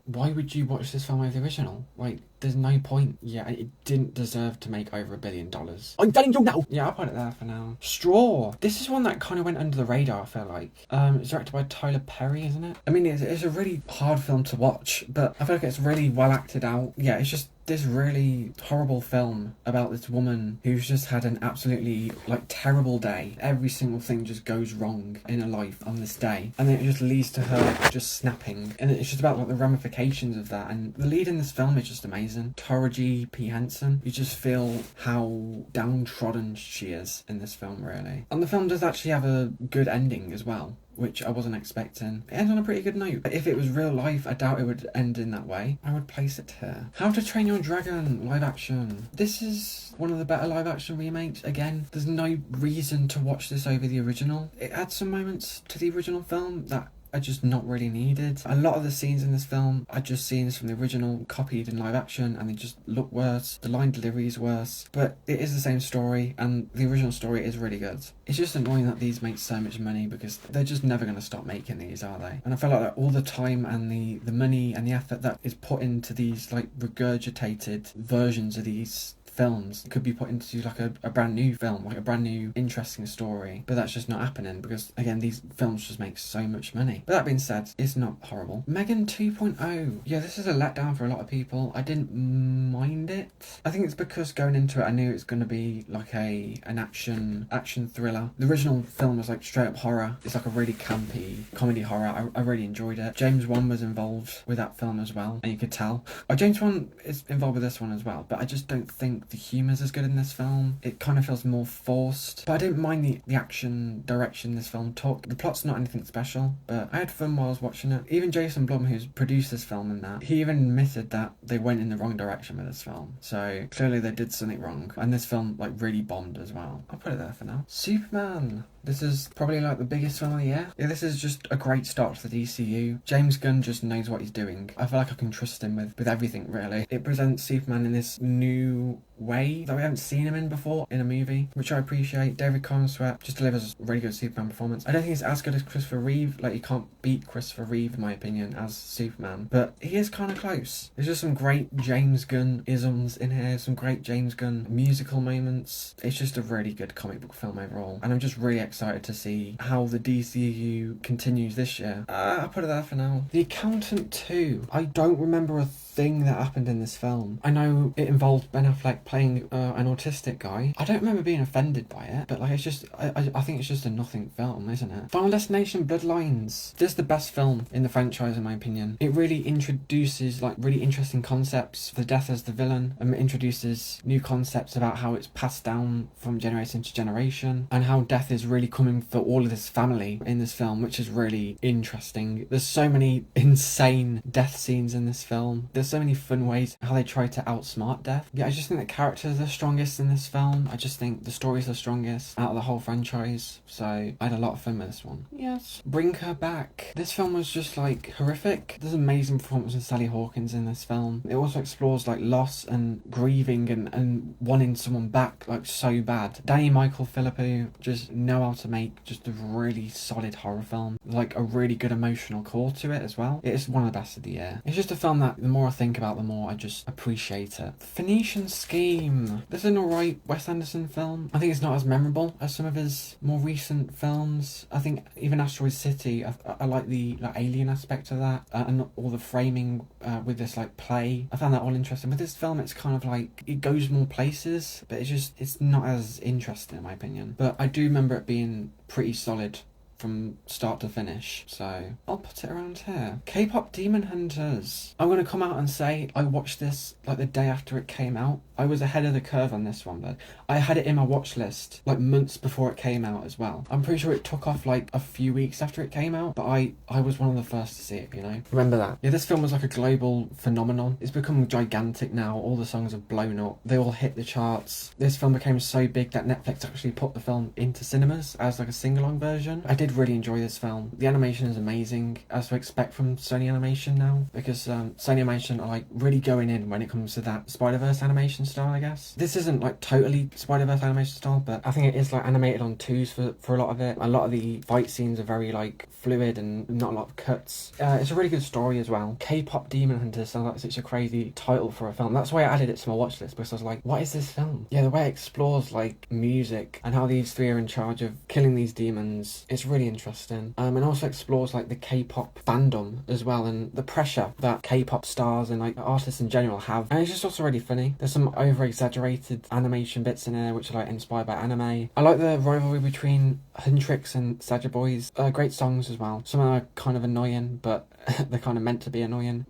Why would you watch this film over the original? Like, there's no point. Yeah, it didn't deserve to make over $1 billion. I'm telling you now! Yeah, I'll put it there for now. Straw. This is one that kind of went under the radar, I feel like. It's directed by Tyler Perry, isn't it? I mean, it's a really hard film to watch, but I feel like it's really well acted out. Yeah, it's just this really horrible film about this woman who's just had an absolutely like terrible day. Every single thing just goes wrong in her life on this day, and then it just leads to her just snapping, and it's just about like the ramifications of that. And the lead in this film is just amazing. Taraji P. Henson. You just feel how downtrodden she is in this film, really. And the film does actually have a good ending as well, which I wasn't expecting. It ends on a pretty good note. If it was real life, I doubt it would end in that way. I would place it here. How to Train Your Dragon live action. This is one of the better live action remakes. Again, there's no reason to watch this over the original. It adds some moments to the original film that are just not really needed. A lot of the scenes in this film are just scenes from the original copied in live action, and they just look worse. The line delivery is worse, but it is the same story, and the original story is really good. It's just annoying that these make so much money because they're just never going to stop making these, are they? And I feel like that all the time and the money and the effort that is put into these like regurgitated versions of these films could be put into like a brand new film, like a brand new interesting story, but that's just not happening because again these films just make so much money. But that being said, it's not horrible. Megan 2.0. Yeah, this is a letdown for a lot of people. I didn't mind it. I think it's because going into it I knew it's going to be like an action thriller. The original film was like straight up horror. It's like a really campy comedy horror. I really enjoyed it. James Wan was involved with that film as well, and you could tell. James Wan is involved with this one as well, but I just don't think the humour's as good in this film. It kind of feels more forced. But I didn't mind the action direction this film took. The plot's not anything special, but I had fun while I was watching it. Even Jason Blum, who's produced this film and that, he even admitted that they went in the wrong direction with this film. So clearly they did something wrong. And this film like really bombed as well. I'll put it there for now. Superman. This is probably like the biggest film of the year. Yeah, this is just a great start to the DCU. James Gunn just knows what he's doing. I feel like I can trust him with everything, really. It presents Superman in this new way that we haven't seen him in before in a movie, which I appreciate. David Cornsweet just delivers a really good Superman performance. I don't think it's as good as Christopher Reeve. Like, you can't beat Christopher Reeve, in my opinion, as Superman. But he is kind of close. There's just some great James Gunn isms in here, some great James Gunn musical moments. It's just a really good comic book film overall. And I'm just really excited to see how the DCU continues this year. I'll put it there for now. The Accountant 2. I don't remember a thing that happened in this film. I know it involved Ben Affleck playing an autistic guy. I don't remember being offended by it, but like it's just, I think it's just a nothing film, isn't it? Final Destination Bloodlines. This is the best film in the franchise in my opinion. It really introduces like really interesting concepts. The death as the villain, introduces new concepts about how it's passed down from generation to generation, and how death is really coming for all of this family in this film, which is really interesting. There's so many insane death scenes in this film. There's so many fun ways how they try to outsmart death. Yeah, I just think the characters are strongest in this film. I just think the story's the strongest out of the whole franchise. So I had a lot of fun with this one. Yes. Bring Her Back. This film was just like horrific. There's amazing performance of Sally Hawkins in this film. It also explores like loss and grieving and wanting someone back like so bad. Danny Michael Philippou just know how to make just a really solid horror film. Like a really good emotional core to it as well. It is one of the best of the year. It's just a film that the more I think about, the more I just appreciate it. Phoenician Scheme. This is an alright Wes Anderson film. I think it's not as memorable as some of his more recent films. I think even Asteroid City, I like the like alien aspect of that, and all the framing with this like play. I found that all interesting. With this film, it's kind of like it goes more places, but it's not as interesting in my opinion. But I do remember it being pretty solid from start to finish, so I'll put it around here. K-pop Demon Hunters. I'm going to come out and say I watched this like the day after it came out, I was ahead of the curve on this one, but I had it in my watch list like months before it came out as well. I'm pretty sure it took off like a few weeks after it came out, but I was one of the first to see it, you know? Remember that. Yeah, this film was like a global phenomenon. It's become gigantic now. All the songs have blown up. They all hit the charts. This film became so big that Netflix actually put the film into cinemas as like a sing-along version. I did really enjoy this film. The animation is amazing, as to expect from Sony Animation now, because Sony Animation are like really going in when it comes to that Spider-Verse animation style, I guess. This isn't like totally Spider-Verse animation style, but I think it is like animated on twos for a lot of it. A lot of the fight scenes are very like fluid and not a lot of cuts. It's a really good story as well. K-pop Demon Hunter sounds like such a crazy title for a film. That's why I added it to my watch list, because I was like, what is this film? Yeah, the way it explores like music and how these three are in charge of killing these demons, it's really interesting. And also explores like the K-pop fandom as well, and the pressure that K-pop stars and like artists in general have. And it's just also really funny. There's some over-exaggerated animation bits in there which are like inspired by anime. I like the rivalry between Huntrix and Saja Boys. Great songs as well. Some are kind of annoying, but they're kind of meant to be annoying.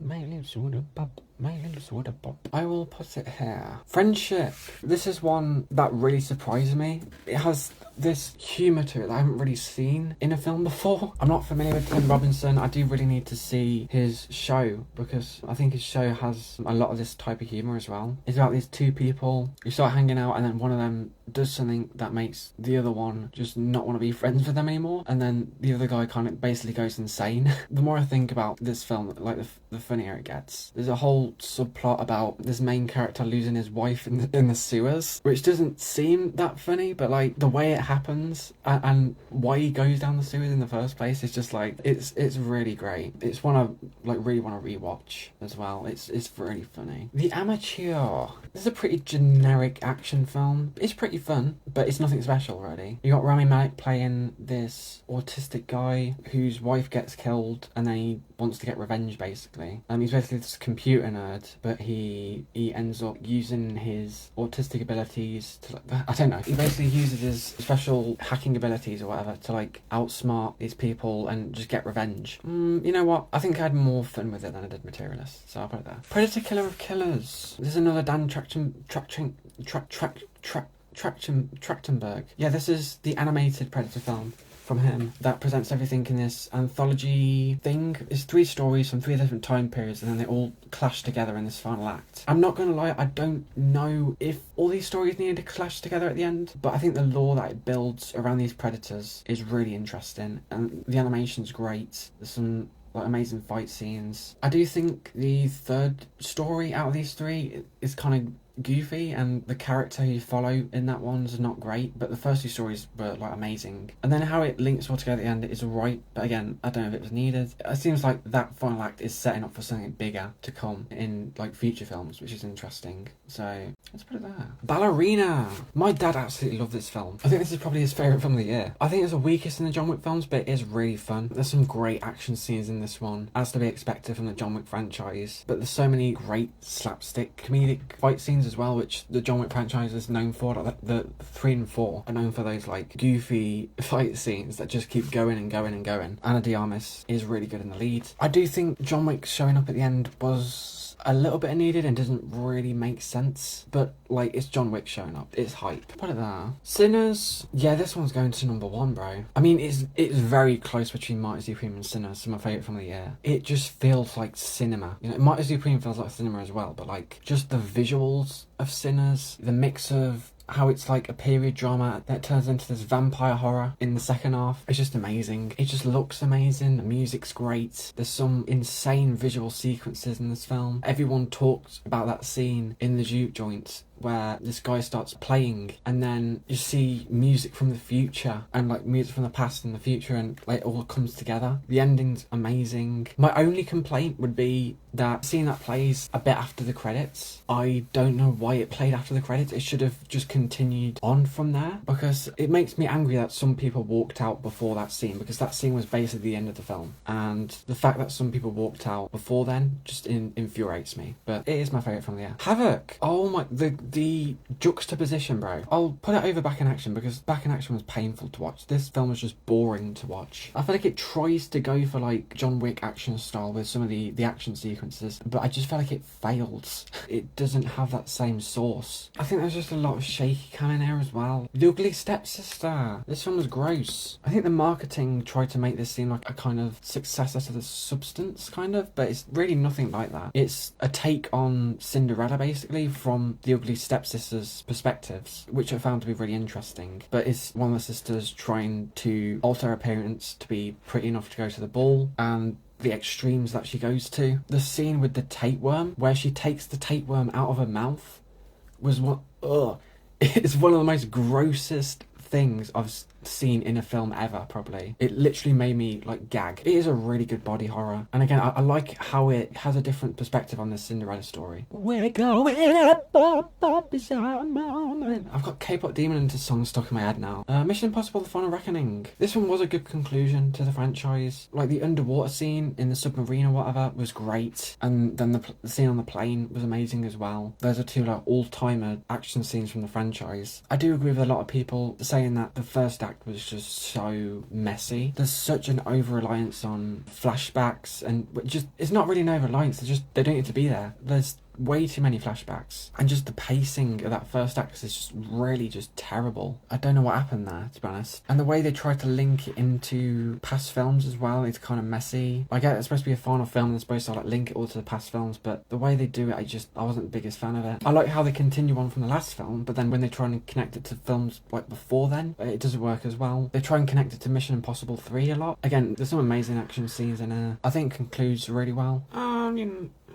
I will put it here. Friendship. This is one that really surprised me. It has this humour to it that I haven't really seen in a film before. I'm not familiar with Tim Robinson. I do really need to see his show, because I think his show has a lot of this type of humour as well. It's about these two people who start hanging out, and then one of them does something that makes the other one just not want to be friends with them anymore, and then the other guy kind of basically goes insane. The more I think about this film, like the funnier it gets. There's a whole subplot about this main character losing his wife in the sewers, which doesn't seem that funny, but like the way it happens and why he goes down the sewers in the first place is just like it's really great. It's one I like really want to rewatch as well. It's really funny. The Amateur. This is a pretty generic action film. It's pretty fun, but it's nothing special really. You got Rami Malek playing this autistic guy whose wife gets killed, and then he wants to get revenge basically. He's basically this computer nerd, but he ends up using his autistic abilities to like, I don't know. He basically uses his special hacking abilities or whatever to like outsmart these people and just get revenge. You know what? I think I had more fun with it than I did Materialist, so I'll put it there. Predator Killer of Killers. This is another Dan Trachtenberg. Yeah, this is the animated Predator film from him that presents everything in this anthology thing. It's 3 stories from 3 different time periods, and then they all clash together in this final act. I'm not gonna lie, I don't know if all these stories needed to clash together at the end, but I think the lore that it builds around these predators is really interesting, and the animation's great. There's some like amazing fight scenes. I do think the third story out of these 3 is kind of goofy, and the character you follow in that one's not great, but the first 2 stories were like amazing, and then how it links all together at the end is alright, but again, I don't know if it was needed. It seems like that final act is setting up for something bigger to come in like future films, which is interesting, so let's put it there. Ballerina. My dad absolutely loved this film. I think this is probably his favourite film of the year. I think it's the weakest in the John Wick films, but it is really fun. There's some great action scenes in this one, as to be expected from the John Wick franchise, but there's so many great slapstick comedic fight scenes as well, which the John Wick franchise is known for. Like the 3 and 4 are known for those like goofy fight scenes that just keep going and going and going. Ana de Armas is really good in the lead. I do think John Wick showing up at the end was a little bit needed and doesn't really make sense, but like it's John Wick showing up, it's hype. Put it there. Sinners. Yeah, this one's going to number 1, bro. I mean, it's very close between Martyrs Supreme and Sinners. It's my favourite film of the year. It just feels like cinema. You know, Martyrs Supreme feels like cinema as well, but like just the visuals of Sinners, the mix of how it's like a period drama that turns into this vampire horror in the second half. It's just amazing. It just looks amazing. The music's great. There's some insane visual sequences in this film. Everyone talks about that scene in the juke joint where this guy starts playing, and then you see music from the future and like music from the past and the future, and like it all comes together. The ending's amazing. My only complaint would be that scene that plays a bit after the credits, I don't know why it played after the credits. It should have just continued on from there, because it makes me angry that some people walked out before that scene, because that scene was basically the end of the film, and the fact that some people walked out before then just infuriates me. But it is my favourite from the year. Havoc. Oh my, the The juxtaposition, bro. I'll put it over Back in Action because Back in Action was painful to watch. This film was just boring to watch. I feel like it tries to go for like John Wick action style with some of the action sequences, but I just felt like it fails. It doesn't have that same sauce. I think there's just a lot of shaky cam in there as well. The Ugly Stepsister. This film was gross. I think the marketing tried to make this seem like a kind of successor to The Substance, kind of, but it's really nothing like that. It's a take on Cinderella, basically, from the Ugly Stepsister's perspectives, which I found to be really interesting. But it's one of the sisters trying to alter her appearance to be pretty enough to go to the ball, and the extremes that she goes to. The scene with the tapeworm, where she takes the tapeworm out of her mouth, was what... Ugh. It's one of the most grossest things I've seen in a film ever, probably. It literally made me like gag. It is a really good body horror, and again I like how it has a different perspective on the Cinderella story. We're going up beside mountain. I've got K-pop demon into songs stuck in my head now. Mission Impossible: The Final Reckoning. This one was a good conclusion to the franchise. Like the underwater scene in the submarine or whatever was great, and then the scene on the plane was amazing as well. Those are two like all-timer action scenes from the franchise. I do agree with a lot of people saying that the first act was just so messy. There's such an over-reliance on flashbacks, and just it's not really an over-reliance, they don't need to be there. There's way too many flashbacks, and just the pacing of that first act is just really just terrible. I don't know what happened there, to be honest. And the way they try to link it into past films as well, it's kind of messy. I get it's supposed to be a final film and they're supposed to like link it all to the past films, but the way they do it, I wasn't the biggest fan of it. I like how they continue on from the last film, but then when they try and connect it to films like before then, it doesn't work as well. They try and connect it to Mission Impossible 3 a lot. Again, there's some amazing action scenes in there. I think it concludes really well.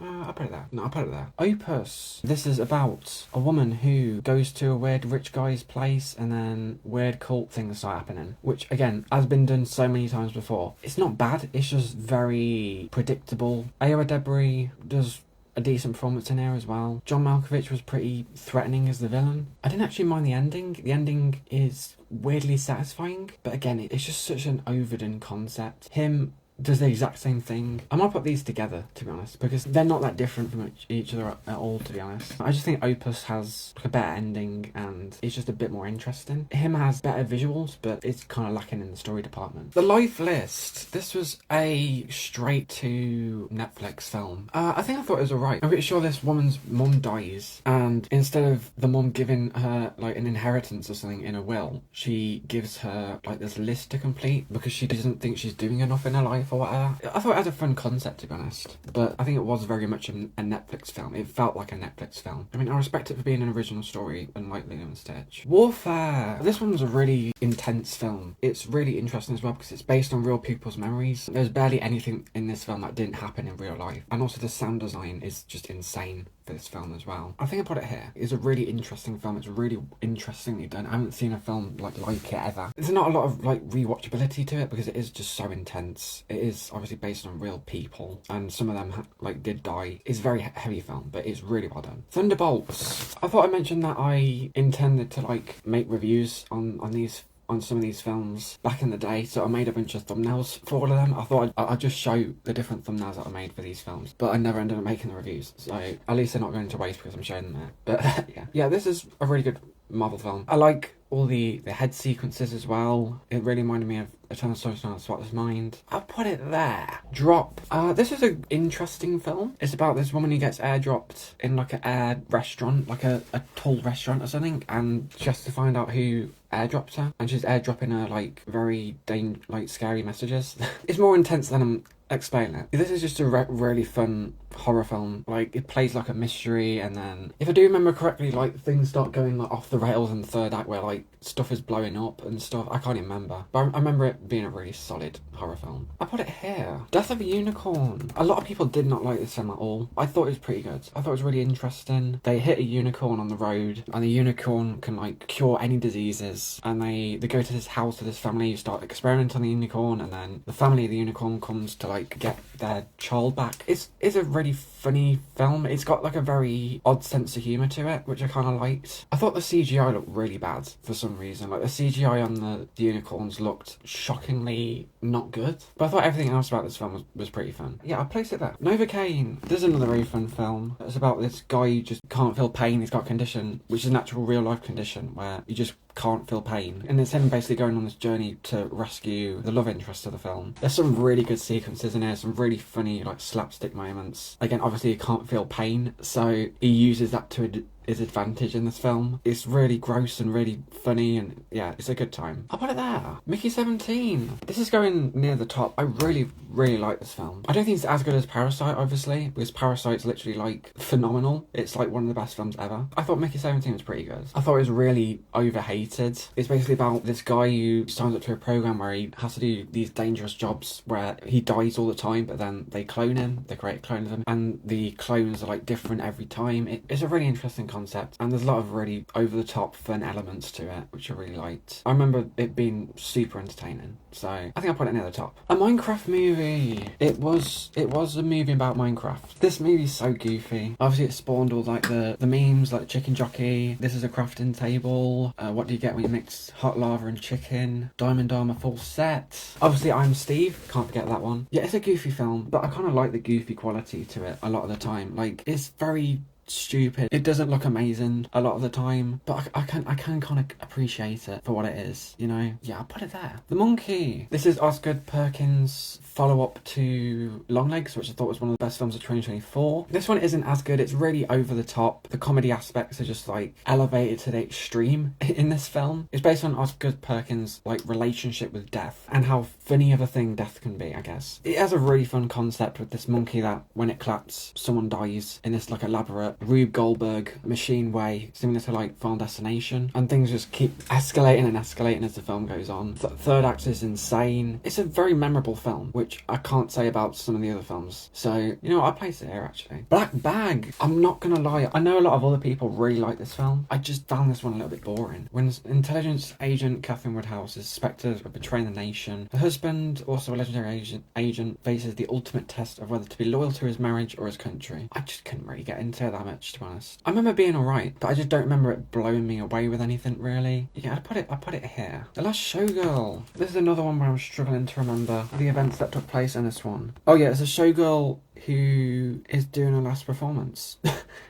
I'll put it there. No, I'll put it there. Opus. This is about a woman who goes to a weird rich guy's place and then weird cult things start happening. Which, again, has been done so many times before. It's not bad, it's just very predictable. Ayoa Debris does a decent performance in there as well. John Malkovich was pretty threatening as the villain. I didn't actually mind the ending. The ending is weirdly satisfying, but again, it's just such an overdone concept. Him does the exact same thing. I might put these together, to be honest, because they're not that different from each other at all, to be honest. I just think Opus has a better ending and it's just a bit more interesting. Him has better visuals, but it's kind of lacking in the story department. The Life List. This was a straight to Netflix film. I think I thought it was alright. I'm pretty sure this woman's mum dies, and instead of the mum giving her like an inheritance or something in a will, she gives her like this list to complete because she doesn't think she's doing enough in her life or whatever. I thought it had a fun concept, to be honest, but I think it was very much a Netflix film. It felt like a Netflix film. I mean, I respect it for being an original story, unlike Lilo and Stitch. Warfare. This one was a really intense film. It's really interesting as well because it's based on real people's memories. There's barely anything in this film that didn't happen in real life, and also the sound design is just insane for this film as well. I think I put it here. It's a really interesting film. It's really interestingly done. I haven't seen a film like it ever. There's not a lot of like rewatchability to it because it is just so intense. It is obviously based on real people, and some of them like did die. It's a very heavy film, but it's really well done. Thunderbolts. I thought I mentioned that I intended to like make reviews on some of these films back in the day, so I made a bunch of thumbnails for all of them. I thought I'd just show the different thumbnails that I made for these films, but I never ended up making the reviews, so at least they're not going to waste because I'm showing them there. But yeah, this is a really good Marvel film. I like all the head sequences as well. It really reminded me of Eternal Sunshine of the Spotless Mind. I'll put it there. Drop. This is an interesting film. It's about this woman who gets airdropped in like an air restaurant, like a tall restaurant or something, and she has to find out who airdropped her, and she's airdropping her like very scary messages. It's more intense than I'm explaining it. This is just a really fun horror film. Like, it plays like a mystery, and then if I do remember correctly, like things start going like off the rails in the third act where like stuff is blowing up and stuff. I can't even remember, but I remember it being a really solid horror film. I put it here. Death of a Unicorn. A lot of people did not like this film at all. I thought it was pretty good. I thought it was really interesting. They hit a unicorn on the road, and the unicorn can like cure any diseases, and they go to this house with this family who start experimenting on the unicorn, and then the family of the unicorn comes to like get their child back. It's a really funny film. It's got like a very odd sense of humour to it, which I kind of liked. I thought the CGI looked really bad for some reason. Like, the CGI on the unicorns looked shockingly not good. But I thought everything else about this film was pretty fun. Yeah, I placed it there. Novocaine. This is another very fun film. It's about this guy who just can't feel pain. He's got a condition, which is an actual real life condition, where you just can't feel pain. And it's him basically going on this journey to rescue the love interest of the film. There's some really good sequences in here, some really funny, like, slapstick moments. Again, obviously he can't feel pain, so he uses that to his advantage in this film. It's really gross and really funny, and yeah, it's a good time. I'll put it there. Mickey 17. This is going near the top. I really, really like this film. I don't think it's as good as Parasite, obviously, because Parasite's literally, like, phenomenal. It's like one of the best films ever. I thought Mickey 17 was pretty good. I thought it was really overhated. It's basically about this guy who signs up to a program where he has to do these dangerous jobs where he dies all the time, but then they clone him. They create a clone of him, and the clones are, like, different every time. It's a really interesting concept, and there's a lot of really over-the-top fun elements to it, which I really liked. I remember it being super entertaining, so I think I'll put it near the top. A Minecraft movie. It was a movie about Minecraft. This movie's so goofy. Obviously it spawned all, like, the memes, like chicken jockey, this is a crafting table, what do you get when you mix hot lava and chicken, diamond armor full set. Obviously I'm Steve, can't forget that one. Yeah, it's a goofy film, but I kind of like the goofy quality to it a lot of the time. Like, it's very stupid. It doesn't look amazing a lot of the time, but I can kind of appreciate it for what it is, you know? Yeah, I'll put it there. The Monkey. This is Oscar Perkins' follow-up to Longlegs, which I thought was one of the best films of 2024. This one isn't as good. It's really over the top. The comedy aspects are just, like, elevated to the extreme in this film. It's based on Oscar Perkins' like relationship with death and how funny of a thing death can be, I guess. It has a really fun concept with this monkey that when it claps, someone dies in this, like, elaborate Rube Goldberg machine way, similar to, like, Final Destination, and things just keep escalating and escalating as the film goes on. Third act is insane. It's a very memorable film, which I can't say about some of the other films. So, you know, I place it here, actually. Black Bag. I'm not gonna lie, I know a lot of other people really like this film. I just found this one a little bit boring. When intelligence agent Catherine Woodhouse is suspected of betraying the nation, her husband, also a legendary agent, faces the ultimate test of whether to be loyal to his marriage or his country. I just couldn't really get into it that much, to be honest. I remember being alright, but I just don't remember it blowing me away with anything, really. Yeah, I put it here. The Last Showgirl. This is another one where I'm struggling to remember the events that took place in this one. Oh yeah, it's a showgirl who is doing her last performance.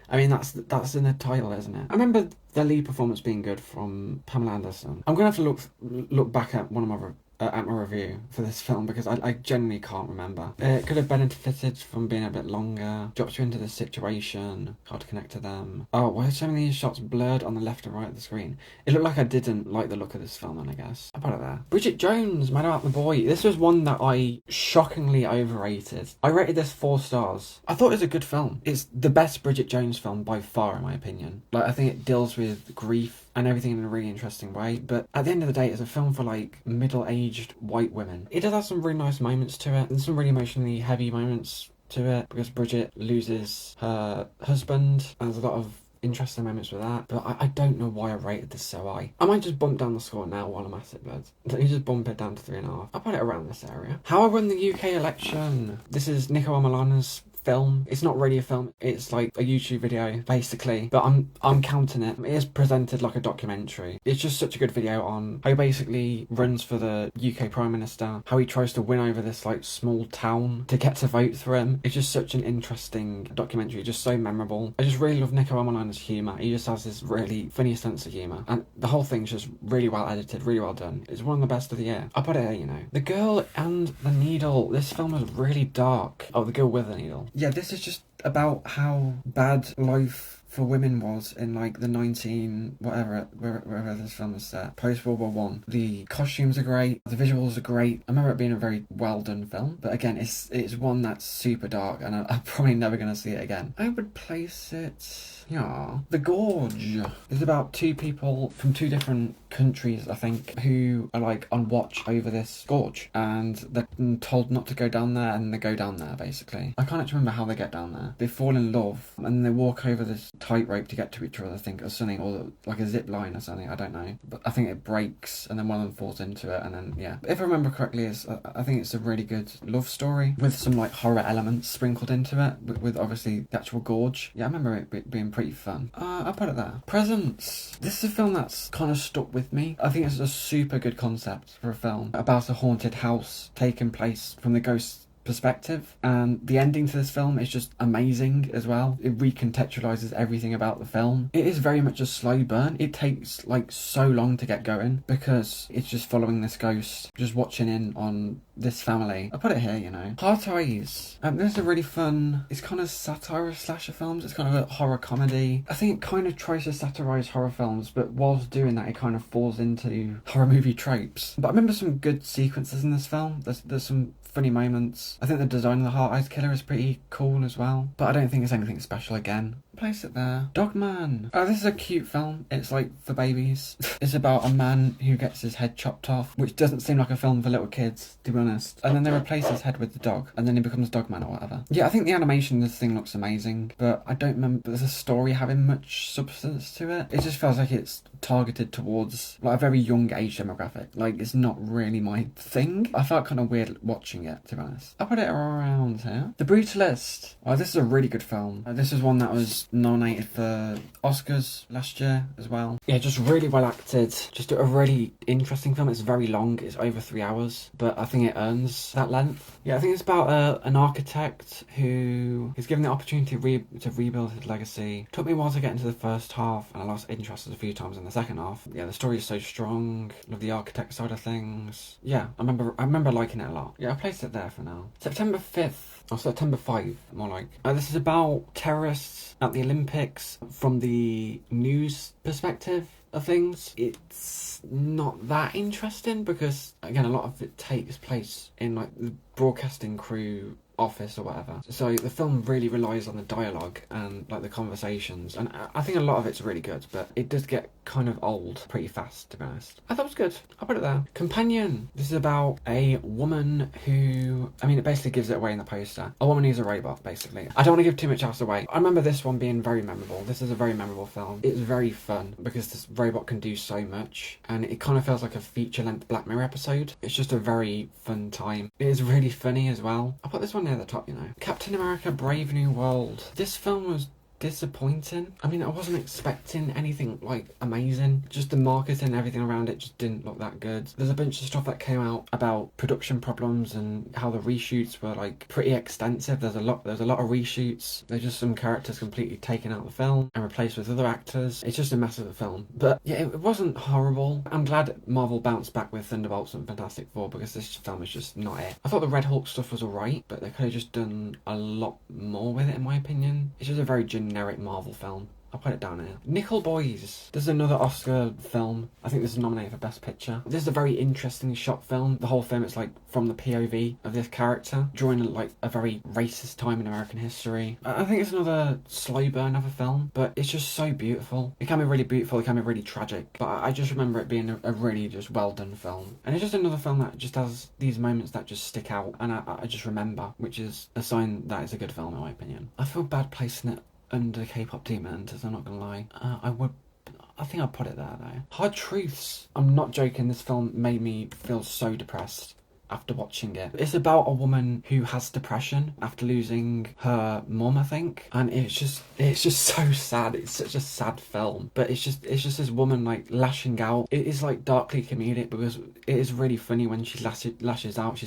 I mean, that's in the title, isn't it? I remember the lead performance being good from Pamela Anderson. I'm gonna have to look back at one of my at my review for this film, because I genuinely can't remember. It could have benefited from being a bit longer, dropped you into this situation, hard to connect to them. Oh, why are so many shots blurred on the left and right of the screen? It looked like I didn't like the look of this film, then, I guess. I put it there. Bridget Jones, Mad About the Boy. This was one that I shockingly overrated. I rated this 4 stars. I thought it was a good film. It's the best Bridget Jones film by far, in my opinion. Like, I think it deals with grief and everything in a really interesting way, but at the end of the day, it's a film for, like, middle-aged white women. It does have some really nice moments to it, and some really emotionally heavy moments to it, because Bridget loses her husband, and there's a lot of interesting moments with that, but I don't know why I rated this so high. I might just bump down the score now while I'm at it, but let me just bump it down to 3.5. I'll put it around this area. How I Won the UK Election. This is Nico Amalana's film. It's not really a film, it's like a YouTube video, basically, but I'm counting it. It is presented like a documentary. It's just such a good video on how he basically runs for the UK Prime Minister, how he tries to win over this, like, small town to get to vote for him. It's just such an interesting documentary, just so memorable. I just really love Nico Amalana's humour. He just has this really funny sense of humour, and the whole thing's just really well edited, really well done. It's one of the best of the year. I'll put it here, you know. The Girl and the Needle. This film is really dark. Oh, The Girl with the Needle. Yeah, this is just about how bad life for women was in, like, the 19 whatever wherever this film is set, post World War One. The costumes are great, the visuals are great. I remember it being a very well done film, but again, it's one that's super dark, and I'm probably never gonna see it again. I would place it, yeah, The Gorge. It's about 2 people from 2 different countries, I think, who are, like, on watch over this gorge, and they're told not to go down there, and they go down there, basically. I can't actually remember how they get down there. They fall in love, and they walk over this tightrope to get to each other, I think, or something, or like a zip line or something, I don't know. But I think it breaks, and then one of them falls into it, and then, yeah. But if I remember correctly, I think it's a really good love story, with some, like, horror elements sprinkled into it, with obviously the actual gorge. Yeah, I remember it being pretty fun. I'll put it there. Presents. This is a film that's kind of stuck with with me. I think it's a super good concept for a film about a haunted house taking place from the ghost's perspective, and the ending to this film is just amazing as well. It recontextualizes everything about the film. It is very much a slow burn. It takes like so long to get going because it's just following this ghost, just watching in on this family. I put it here, you know. Heart Eyes. This is a really fun, it's kind of satire of slasher films. It's kind of a horror comedy. I think it kind of tries to satirize horror films, but whilst doing that, it kind of falls into horror movie tropes. But I remember some good sequences in this film. There's some funny moments. I think the design of the Heart Eyes killer is pretty cool as well, but I don't think it's anything special again. Place it there. Dogman. Oh, this is a cute film. It's like for babies. It's about a man who gets his head chopped off, which doesn't seem like a film for little kids, to be honest. And then they replace his head with the dog, and then he becomes Dogman or whatever. Yeah, I think the animation in this thing looks amazing, but I don't remember the story having much substance to it. It just feels like it's targeted towards like a very young age demographic. Like, it's not really my thing. I felt kind of weird watching it, to be honest. I'll put it around here. The Brutalist. Oh, this is a really good film. This is one that was nominated for Oscars last year as well. Yeah, just really well acted. Just a really interesting film. It's very long. It's over 3 hours, but I think it earns that length. Yeah, I think it's about an architect who is given the opportunity to rebuild his legacy. Took me a while to get into the first half, and I lost interest a few times in the second half. Yeah, the story is so strong. Love the architect side of things. Yeah, I remember liking it a lot. Yeah, I placed it there for now. September 5th. Or September 5, more like. This is about terrorists at the Olympics from the news perspective of things. It's not that interesting because, again, a lot of it takes place in like the broadcasting crew office or whatever. So the film really relies on the dialogue and like the conversations, and I think a lot of it's really good, but it does get kind of old pretty fast, to be honest. I thought it was good. I'll put it there. Companion. This is about a woman who, I mean, it basically gives it away in the poster. A woman who's a robot, basically. I don't want to give too much else away. I remember this one being very memorable. This is a very memorable film. It's very fun because this robot can do so much, and it kind of feels like a feature-length Black Mirror episode. It's just a very fun time. It is really funny as well. I'll put this one near the top, you know. Captain America Brave New World. This film was disappointing. I mean, I wasn't expecting anything like amazing. Just the marketing and everything around it just didn't look that good. There's a bunch of stuff that came out about production problems and how the reshoots were like pretty extensive. There's a lot of reshoots. There's just some characters completely taken out of the film and replaced with other actors. It's just a mess of a film. But yeah, it wasn't horrible. I'm glad Marvel bounced back with Thunderbolts and Fantastic Four because this film is just not it. I thought the Red Hulk stuff was alright, but they could have just done a lot more with it, in my opinion. It's just a very generic Marvel film. I'll put it down here. Nickel Boys. This is another Oscar film. I think this is nominated for Best Picture. This is a very interesting shot film. The whole film is like from the POV of this character during like a very racist time in American history. I think it's another slow burn of a film, but it's just so beautiful. It can be really beautiful, it can be really tragic, but I just remember it being a really just well done film. And it's just another film that just has these moments that just stick out, and I just remember, which is a sign that it's a good film in my opinion. I feel bad placing it under K-pop Demon Hunters, I'm not gonna lie. I think I'd put it there though. Hard Truths. I'm not joking, this film made me feel so depressed after watching it. It's about a woman who has depression after losing her mum, I think, and it's just so sad. It's such a sad film, but it's just this woman like lashing out. It is like darkly comedic because it is really funny when she lashes out. She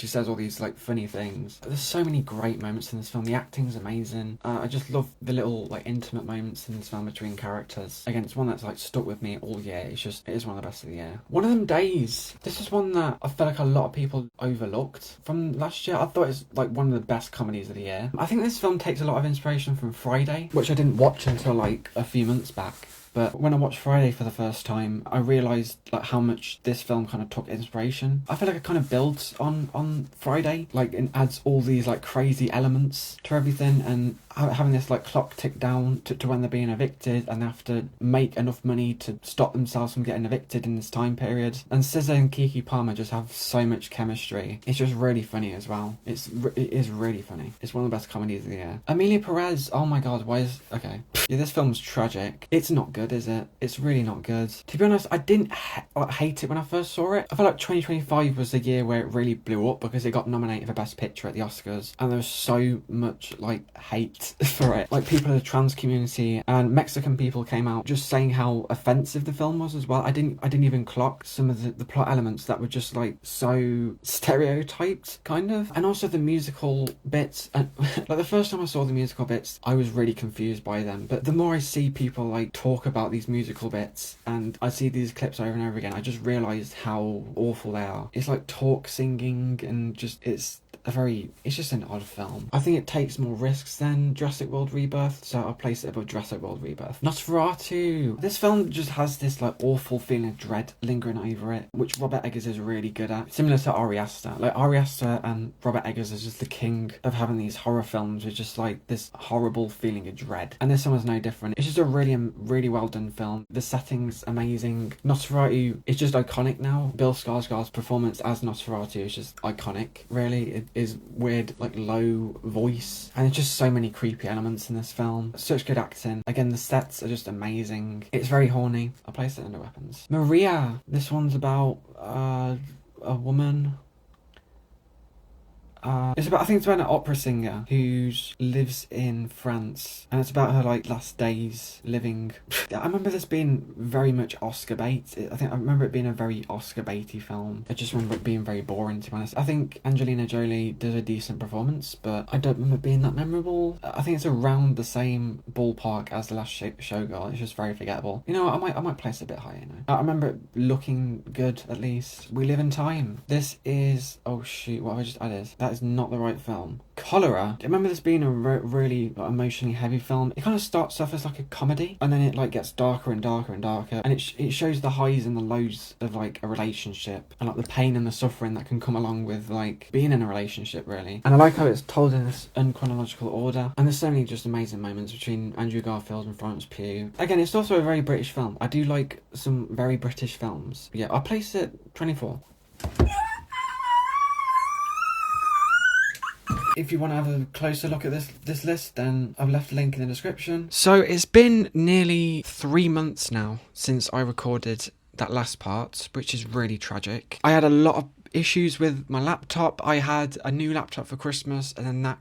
says all these like funny things. There's so many great moments in this film. The acting's amazing. I just love the little like intimate moments in this film between characters. Again, it's one that's like stuck with me all year. It is one of the best of the year. One of Them Days. This is one that I feel like a lot of people overlooked from last year. I thought it's like one of the best comedies of the year. I think this film takes a lot of inspiration from Friday, which I didn't watch until like a few months back. But when I watched Friday for the first time, I realised like how much this film kind of took inspiration. I feel like it kind of builds on Friday, like it adds all these like crazy elements to everything, and having this like clock tick down to when they're being evicted, and they have to make enough money to stop themselves from getting evicted in this time period. And SZA and Keke Palmer just have so much chemistry. It's just really funny as well. It is really funny. It's one of the best comedies of the year. Amelia Perez. Oh my god, okay. Yeah, this film's tragic. It's not good. good, is it? It's really not good. To be honest, I didn't hate it when I first saw it. I feel like 2025 was the year where it really blew up because it got nominated for Best Picture at the Oscars, and there was so much like hate for it. Like people in the trans community and Mexican people came out just saying how offensive the film was as well. I didn't even clock some of the plot elements that were just like so stereotyped, kind of. And also the musical bits, and like the first time I saw the musical bits, I was really confused by them. But the more I see people like talk about these musical bits and I see these clips over and over again, I just realised how awful they are. It's like talk singing and just it's just an odd film. I think it takes more risks than Jurassic World Rebirth, so I'll place it above Jurassic World Rebirth. Nosferatu. This film just has this like awful feeling of dread lingering over it, which Robert Eggers is really good at. Similar to Ari Aster. Like Ari Aster and Robert Eggers is just the king of having these horror films with just like this horrible feeling of dread. And this one is no different. It's just a really well done film. The setting's amazing. Nosferatu is just iconic now. Bill Skarsgård's performance as Nosferatu is just iconic, really. It is weird, like low voice, and there's just so many creepy elements in this film. Such good acting. Again, the sets are just amazing. It's very horny. I'll place it under weapons. Maria. This one's about a woman. I think it's about an opera singer who lives in France, and it's about her like last days living. I remember this being very much Oscar bait. I remember it being a very Oscar baity film. I just remember it being very boring, to be honest. I think Angelina Jolie does a decent performance, but I don't remember it being that memorable. I think it's around the same ballpark as The Last Showgirl. It's just very forgettable. You know, I might place it a bit higher. You know, I remember it looking good at least. We Live in Time. This is oh shoot, what have I just added? That is not the right film. Cholera. I remember this being a really like, emotionally heavy film. It kind of starts off as like a comedy, and then it like gets darker and darker and darker, and it shows the highs and the lows of like a relationship, and like the pain and the suffering that can come along with like being in a relationship, really. And I like how it's told in this unchronological order, and there's so many just amazing moments between Andrew Garfield and Florence Pugh. Again, it's also a very British film. I do like some very British films. Yeah, I'll place it 24. If you want to have a closer look at this list, then I've left a link in the description. So it's been nearly 3 months now since I recorded that last part, which is really tragic. I had a lot of issues with my laptop. I had a new laptop for Christmas, and then that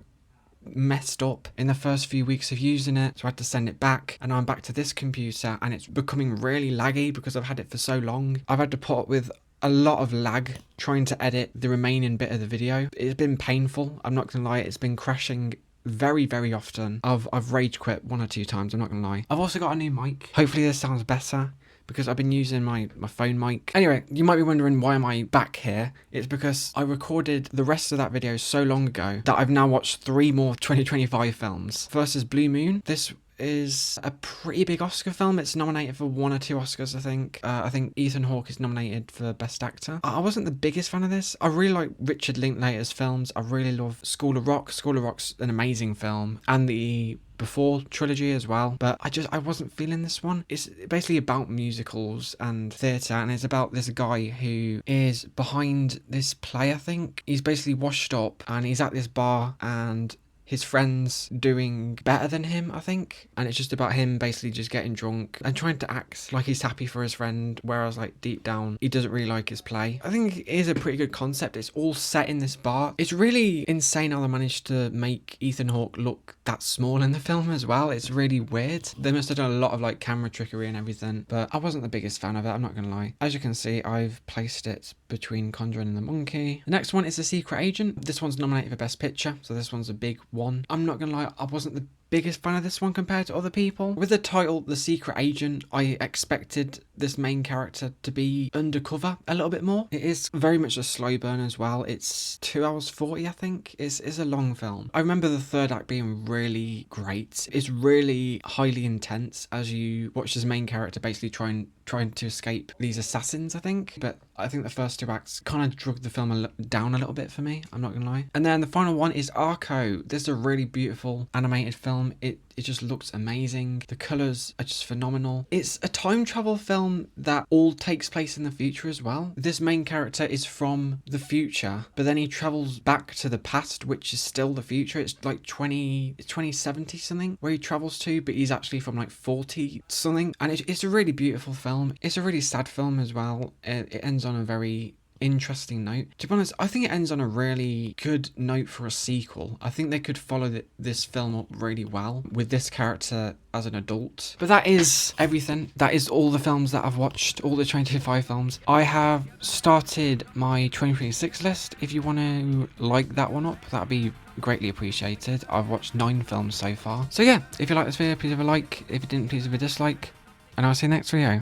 messed up in the first few weeks of using it, so I had to send it back, and now I'm back to this computer, and it's becoming really laggy because I've had it for so long. I've had to put up with a lot of lag trying to edit the remaining bit of the video. It's been painful, I'm not gonna lie. It's been crashing very often. I've rage quit 1 or 2 times, I'm not gonna lie. I've also got a new mic. Hopefully this sounds better, because I've been using my phone mic. Anyway, you might be wondering why am I back here. It's because I recorded the rest of that video so long ago that I've now watched 3 more 2025 films. First is Blue Moon. This is a pretty big Oscar film. It's nominated for 1 or 2 Oscars, I think. I think Ethan Hawke is nominated for Best Actor. I wasn't the biggest fan of this. I really like Richard Linklater's films. I really love School of Rock. School of Rock's an amazing film. And the Before trilogy as well, but I wasn't feeling this one. It's basically about musicals and theatre, and it's about this guy who is behind this play. I think he's basically washed up and he's at this bar, and his friend's doing better than him, I think. And it's just about him basically just getting drunk and trying to act like he's happy for his friend, whereas like deep down, he doesn't really like his play. I think it is a pretty good concept. It's all set in this bar. It's really insane how they managed to make Ethan Hawke look that small in the film as well. It's really weird. They must have done a lot of like camera trickery and everything, but I wasn't the biggest fan of it, I'm not gonna lie. As you can see, I've placed it between Conjuring and The Monkey. The next one is The Secret Agent. This one's nominated for Best Picture, so this one's a big one. I'm not gonna lie, I wasn't the biggest fan of this one compared to other people. With the title The Secret Agent, I expected this main character to be undercover a little bit more. It is very much a slow burn as well. It's 2 hours 40, I think. It's a long film. I remember the third act being really great. It's really highly intense as you watch this main character basically trying to escape these assassins, I think. But I think the first 2 acts kind of drug the film down a little bit for me, I'm not gonna lie. And then the final one is Arco. This is a really beautiful animated film. film. It just looks amazing. The colours are just phenomenal. It's a time travel film that all takes place in the future as well. This main character is from the future, but then he travels back to the past, which is still the future. It's like 2070 something where he travels to, but he's actually from like 40 something. And it's a really beautiful film. It's a really sad film as well. It ends on a very interesting note. To be honest, I think it ends on a really good note for a sequel. I think they could follow this film up really well with this character as an adult. But that is everything. That is all the films that I've watched, all the 2025 films. I have started my 2026 list. If you want to like that one up, that'd be greatly appreciated. I've watched 9 films so far. So yeah, if you like this video, please leave a like. If you didn't, please leave a dislike. And I'll see you next video.